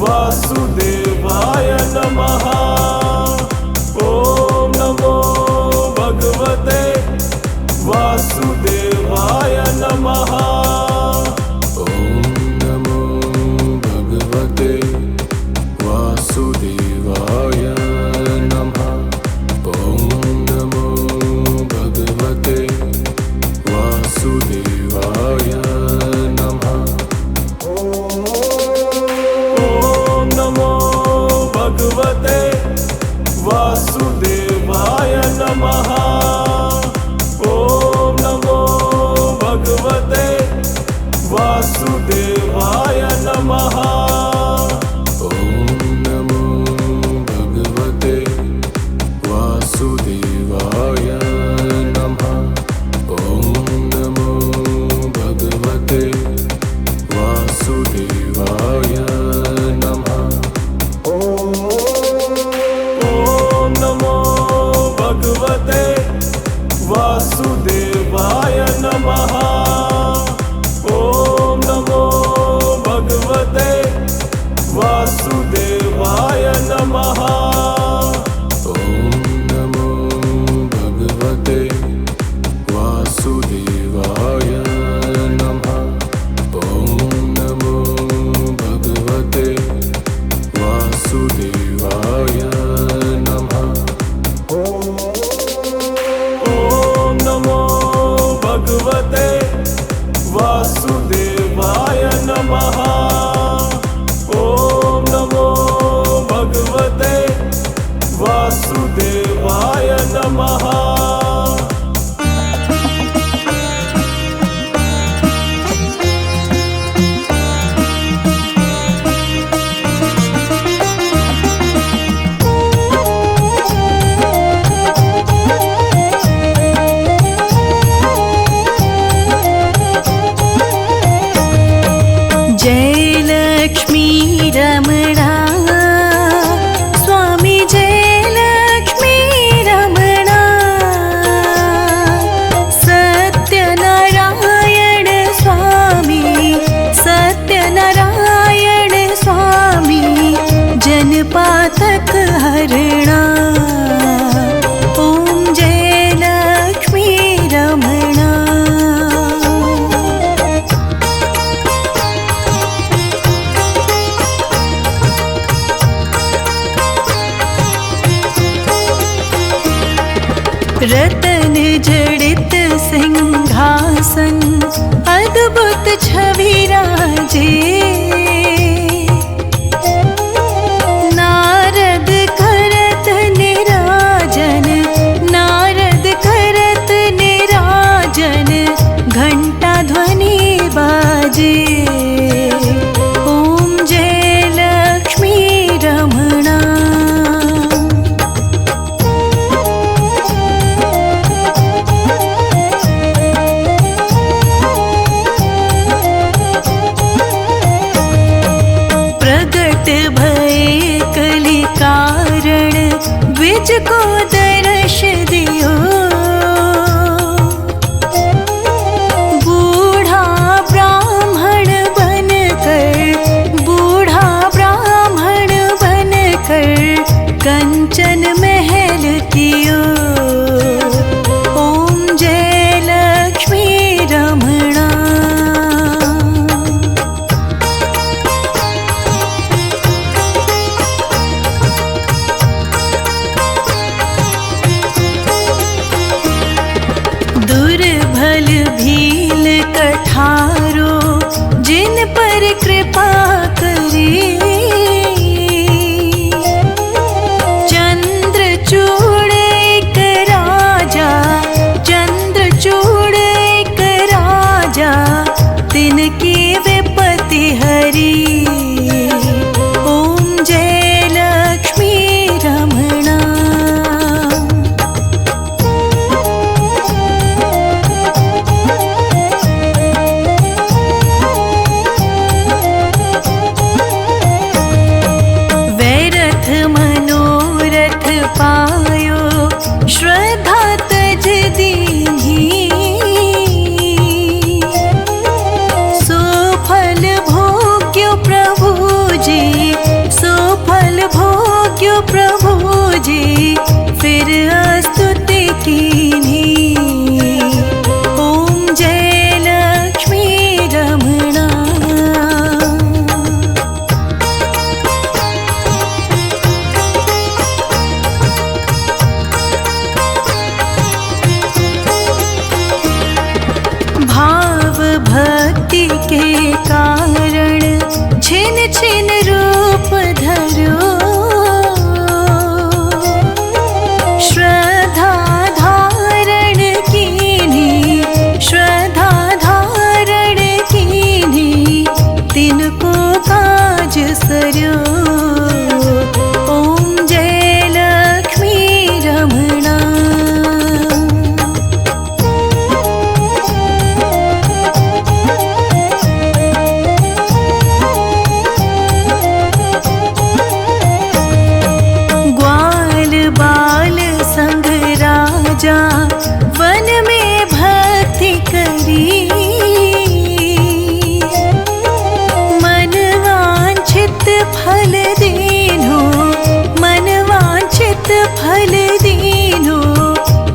वासुदेवाय नमः। ॐ नमो भगवते वासुदेवाय नमः। ॐ नमो भगवते वासुदेवाय नमः। ॐ नमो भगवते वासुदेवाय नमः। ॐ नमो भगवते वासुदेवाय नमः। ॐ नमो भगवते वासुदेवाय नमः। ॐ नमो भगवते वासुदेवाय नमः। ॐ नमो भगवते वासुदेवाय नमः। ॐ नमो भगवते वासुदेवाय नमः। ॐ नमो भगवते वासुदेवाय नमः। ॐ नमो भगवते वासुदेवाय नमः। ॐ नमो भगवते वासुदेवाय नमः। ॐ नमो भगवते वासुदेवाय नमः। ॐ नमो भगवते वासुदेवाय नमः। जय लक्ष्मी रमणा स्वामी, जय लक्ष्मी रमणा। सत्यनारायण स्वामी, सत्यनारायण स्वामी, जनपातक हरणा। ॐ जय लक्ष्मी रमणा। रतन जड़ित सिंहासन, अद्भुत छवि राजे। नारद करत निराजन, नारद करत निराजन, घंटा ध्वनि बाजे। ॐ जय लक्ष्मी रमणा। प्रगट भये कलि कारण, द्विज को दर्श दियो। बूढ़ा ब्राह्मण बनकर, बूढ़ा ब्राह्मण बनकर, कंचन महल कियो। ॐ जय लक्ष्मी रमणा। दुर्बल भील कठारो, जिन पर कृपा करी। चंद्रचूड़ एक राजा, चंद्रचूड़ एक राजा, तिनकी विपत्ति हरी। ॐ जय लक्ष्मी रमणा। स्तुति कीन्ही। ओम जय लक्ष्मी रमणा। भाव भक्ति के कारण छिन छिन रूप धरो। श्रद्धा धारण कीन्ही, श्रद्धा धारण कीन्ही, तिनको काज सर्यो। ओम जय लक्ष्मी रमणा। वन में भक्ति करी, मन वांछित फल दीन्हो, मन वांछित फल दीन्हो,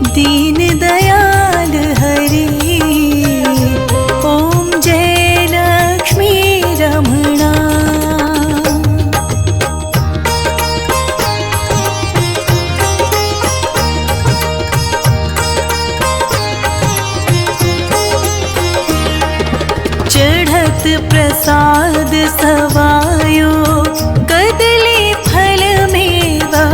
दीन दयाल हरि। ओम जय लक्ष्मी रमणा। चढ़त प्रसाद सवायो, कदली फल मेवा।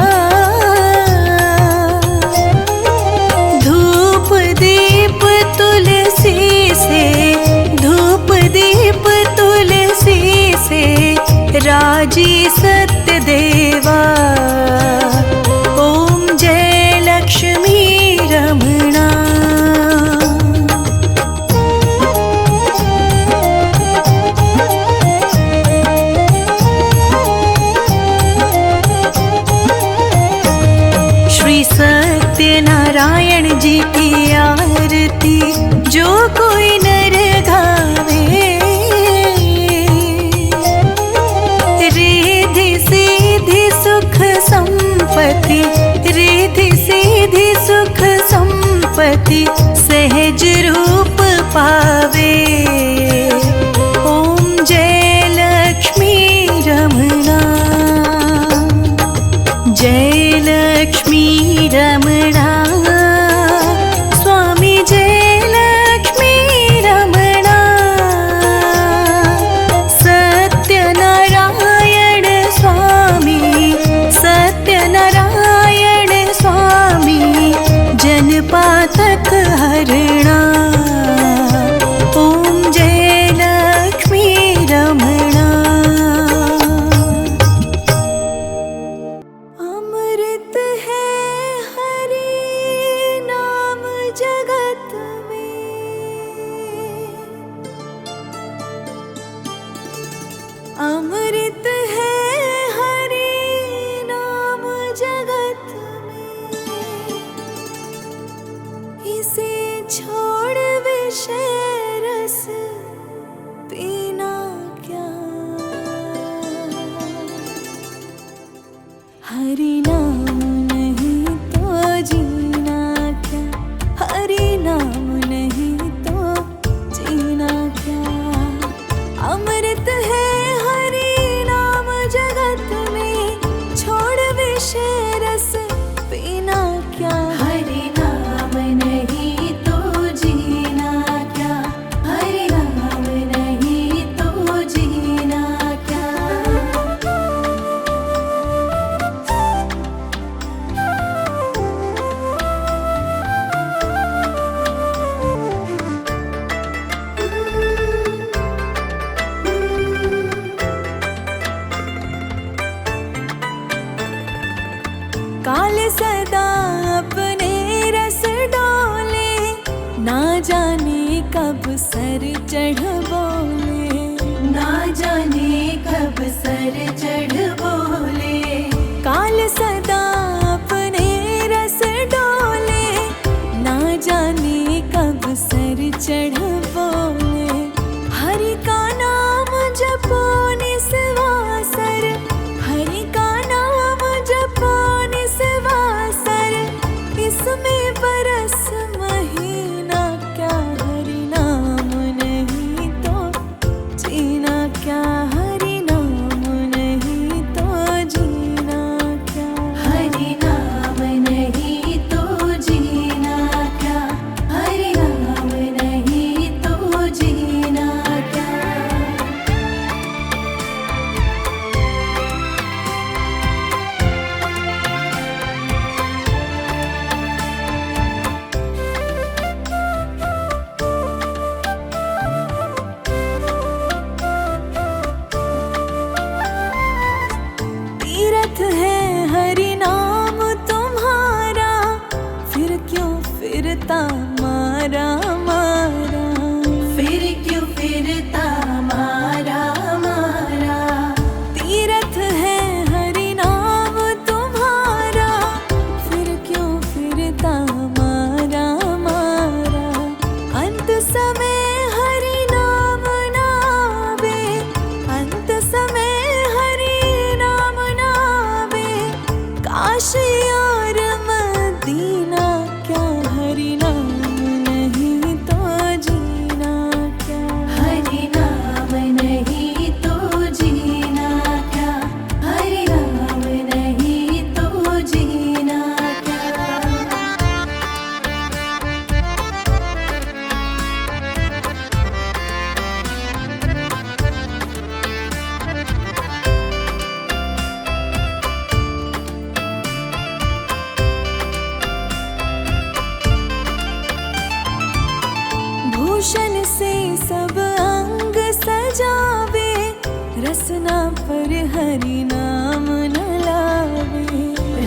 धूप दीप तुलसी से, धूप दीप तुलसी से, राजी सत्य देवा। ओम जय लक्ष्मी रमणा। सत्यनारायण जी की आरती जो कोई नर गावे। रिद्धि सिद्धि सुख संपत्ति, रिद्धि सिद्धि सुख संपत्ति, सहज रूप पावे। ओम जय लक्ष्मी रमणा। जय लक्ष्मी रमणा। स्वामी जय लक्ष्मी रमणा। सत्यनारायण स्वामी, सत्यनारायण स्वामी, जनपातक हरणा। ओम जय लक्ष्मी रमणा। अमृत है हरि नाम जगत में, अमृत है हरि नाम जगत में। इसे छोड़ विषय रस पीना क्या। हरि नाम नहीं तो जीना क्या, हरि नाम नहीं तो जीना क्या। अमृत है हरि नाम जगत में, छोड़ विषय रस पीना क्या। हरि नाम नहीं तो जीना क्या, हरि नाम नहीं तो जीना क्या। काल सदा अपने रस डोले, ना जाने कब सर चढ़ बोले, ना जाने कब सर चढ़ बोले। काल सदा अपने रस डोले, ना जाने कब सर चढ़ बोले। हरि का नाम जपो निस्वासर, हरि का नाम जपो निस्वासर, मारा, फिर क्यों फिरता मारा मारा, तीरथ है हरि नाम तुम्हारा, फिर क्यों फिरता मारा मारा, अंत समय हरि नाम नावे, अंत समय हरि नाम नावे, काशी और मदीना क्या हरि नाम नहीं तो जीना क्या, हरि नाम नहीं तो जीना क्या, हरि नाम नहीं तो जीना क्या। भूषण से सब अंग सजावे, रसना पर हरि नाम न लावे,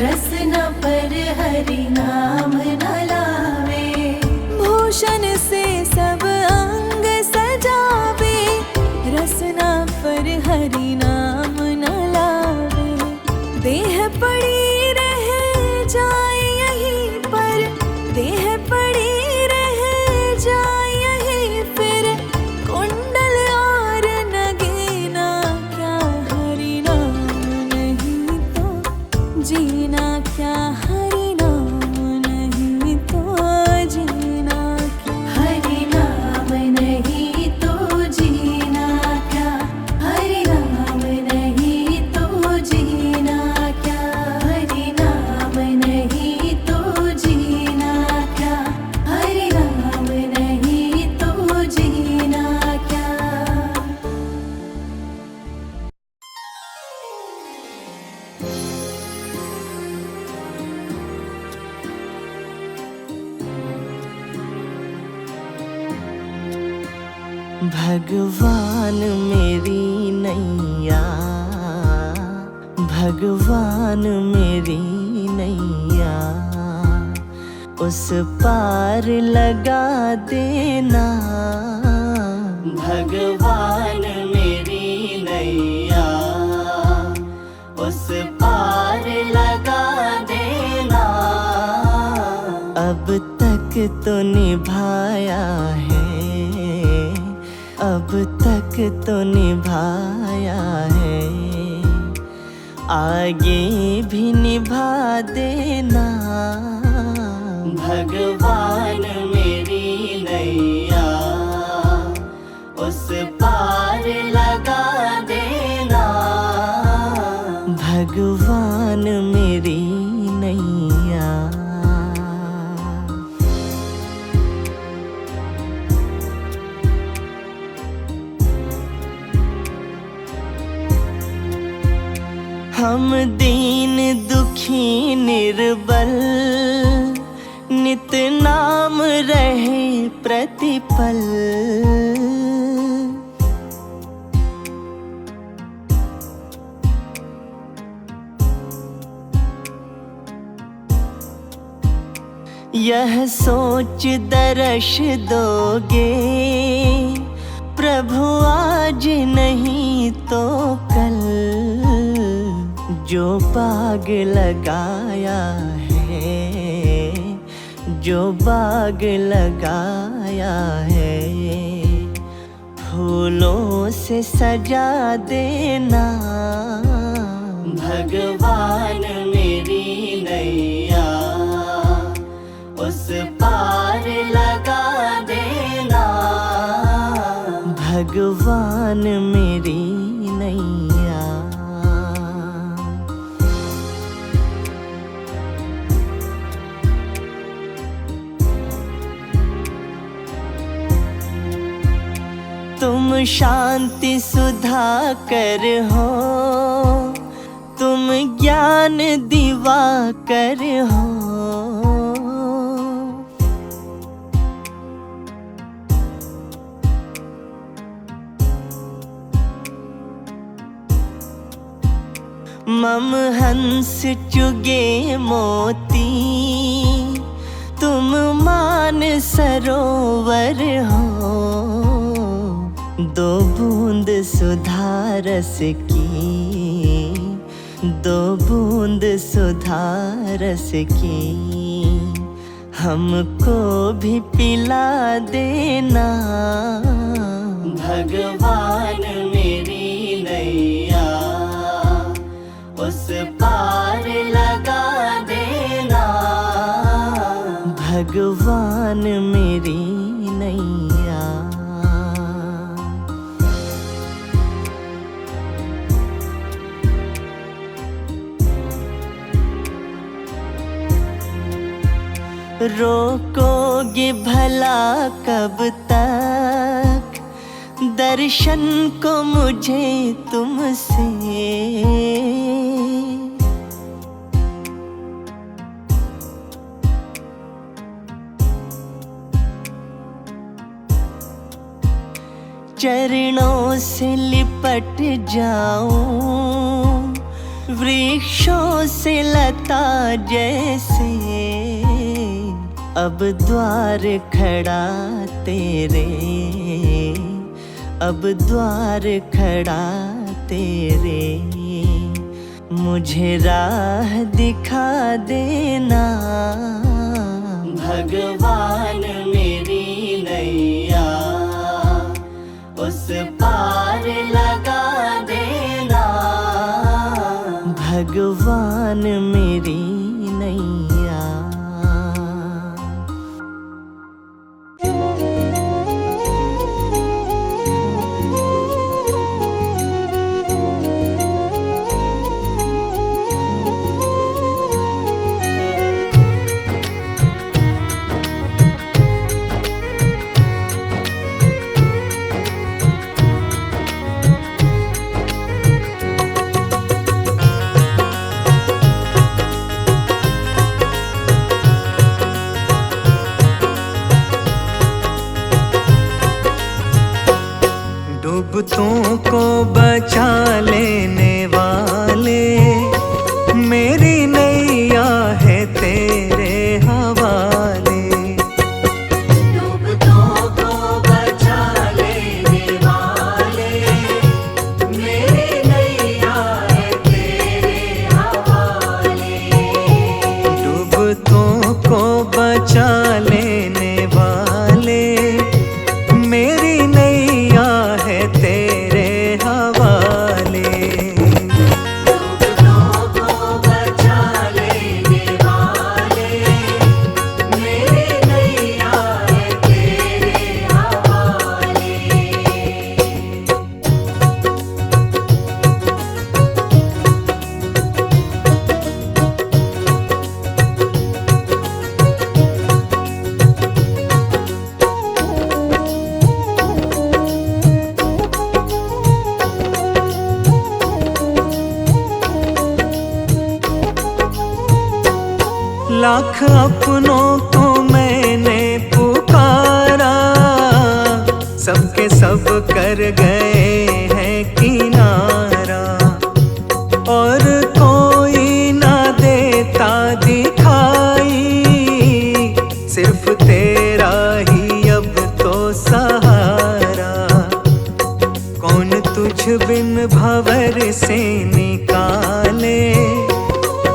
रसना पर हरि नाम न लावे, भूषण से सब अंग सजावे, रसना पर हरि नाम न लावे, देह पड़ी रह जाए यहीं पर, देह पड़ी रह जाए यहीं फिर, कुंडल और नगीना क्या हरि नाम नहीं तो जीना क्या, हरि नाम नहीं तो जीना क्या, हरि नाम नहीं तो जीना क्या, हरि नाम नहीं तो जीना क्या, हरि नाम नहीं तो जीना क्या, हरि नाम नहीं तो जीना क्या। भगवान मेरी नैया, भगवान मेरी नैया, उस पार लगा देना, भगवान मेरी नैया, उस पार लगा देना, अब तक तो निभाया है, अब तक तो निभाया है, आगे भी निभा देना, भगवान मेरी नैया, उस पार लगा देना, भगवान मेरी नैया। हम दीन दुखी निर्बल, नित नाम रहे प्रतिपल, यह सोच दर्श दोगे प्रभु आज नहीं तो कल, जो बाग लगाया है, जो बाग लगाया है, फूलों से सजा देना, भगवान मेरी नैया, उस पार लगा देना, भगवान मेरी नैया। तुम शांति सुधाकर हो, तुम ज्ञान दिवाकर हो, मम हंस चुगे मोती, तुम मान भगवान सरोवर हो, दो बूंद सुधा रस की, दो बूंद सुधा रस की, हमको भी पिला देना। भगवान मेरी नैया उस पार लगा देना। भगवान मेरी नैया। रोकोगे भला कब तक दर्शन को मुझे तुमसे। चरणों से लिपट जाऊं वृक्षों से लता जैसे। अब द्वार खड़ा तेरे, अब द्वार खड़ा तेरे, मुझे राह दिखा देना। भगवान मेरी नैया उस पार लगा देना। भगवान मेरी नैया। डूबतों को बचा लेने वाले मेरी नैया है तेरे हवाले। डूबतों को बचा लेने वाले मेरी नैया है तेरे हवाले। डूबतों को बचा लेने वाले मेरी नैया है तेरे हवाले। डूबतों को बचा लेने वाले मेरी नैया है तेरे हवाले। लाख अपनों को मैंने पुकारा, सबके सब कर गए हैं किनारा। और कोई ना देता दिखाई, सिर्फ तेरा ही अब तो सहारा। कौन तुझ बिन भंवर से निकाले,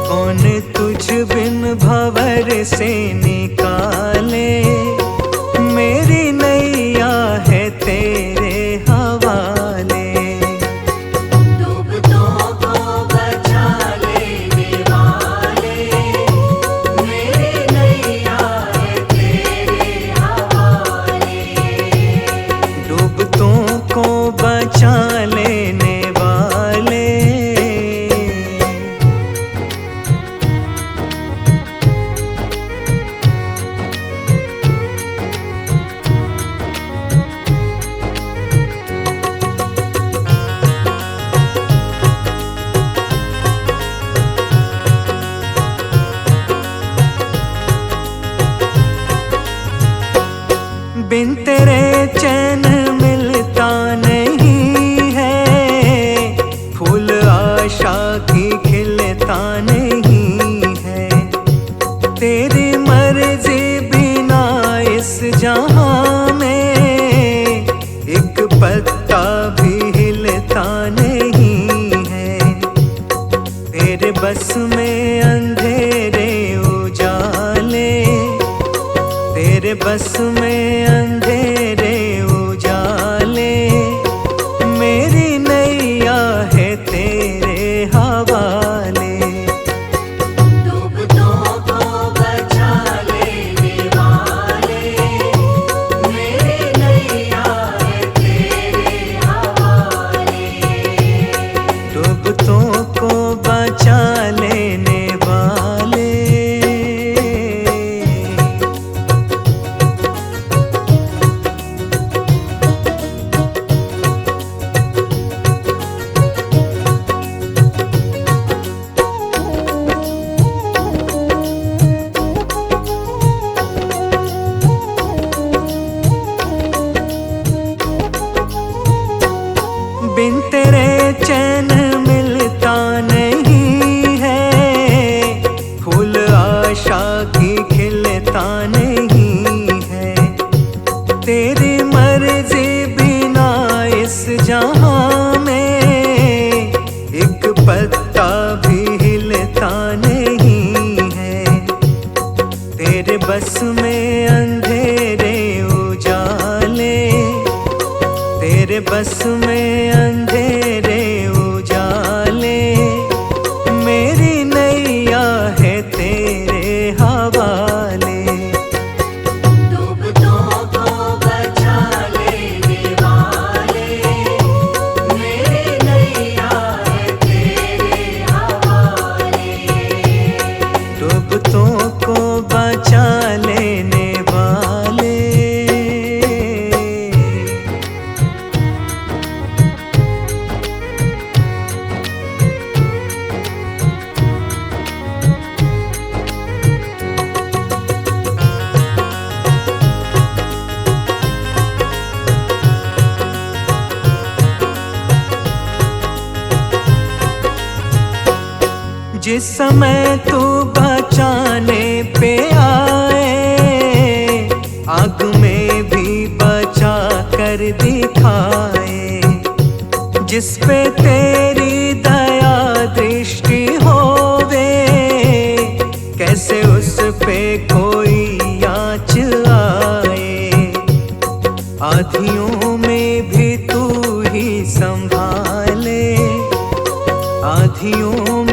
कौन तुझ बिन भंवर से निकाले। मेरी नैया है तेरे हवाले। डूबतों को बचा लेने वाले मेरी नैया है तेरे हवाले। डूबतों को बचा लेने वाले बिन तेरे चैन मिलता नहीं है, फूल आशा की खिलता नहीं है। तेरी मर्जी बिना तेरे बस में अंधेरे उजाले, तेरे बस में अंधेरे उजाले, मेरी नैया है तेरे हवाले। डूबतों को बचा लेने वाले, मेरी नैया है तेरे हवाले। डूबतों को बचा लेने वाले। बिन तेरे चैन मिलता नहीं है, फूल आशा की खिलता नहीं है। तेरी मर्जी बिना इस जहां में एक पत्ता भी हिलता नहीं है। तेरे बस में अंधेरे उजाले, तेरे बस में अंधेरे उजाले, मेरी नैया है तेरे हवाले। डूबतों को बचा लेने वाले, मेरी नैया है तेरे हवाले। डूबतों को बचा लेने वाले। जिस समय तू बचाने पे आए, आग में भी बचा कर दिखाए। जिस पे तेरी दया दृष्टि होवे, कैसे उस पे कोई आँच आए। आधियों में भी तू ही संभाले, आधियों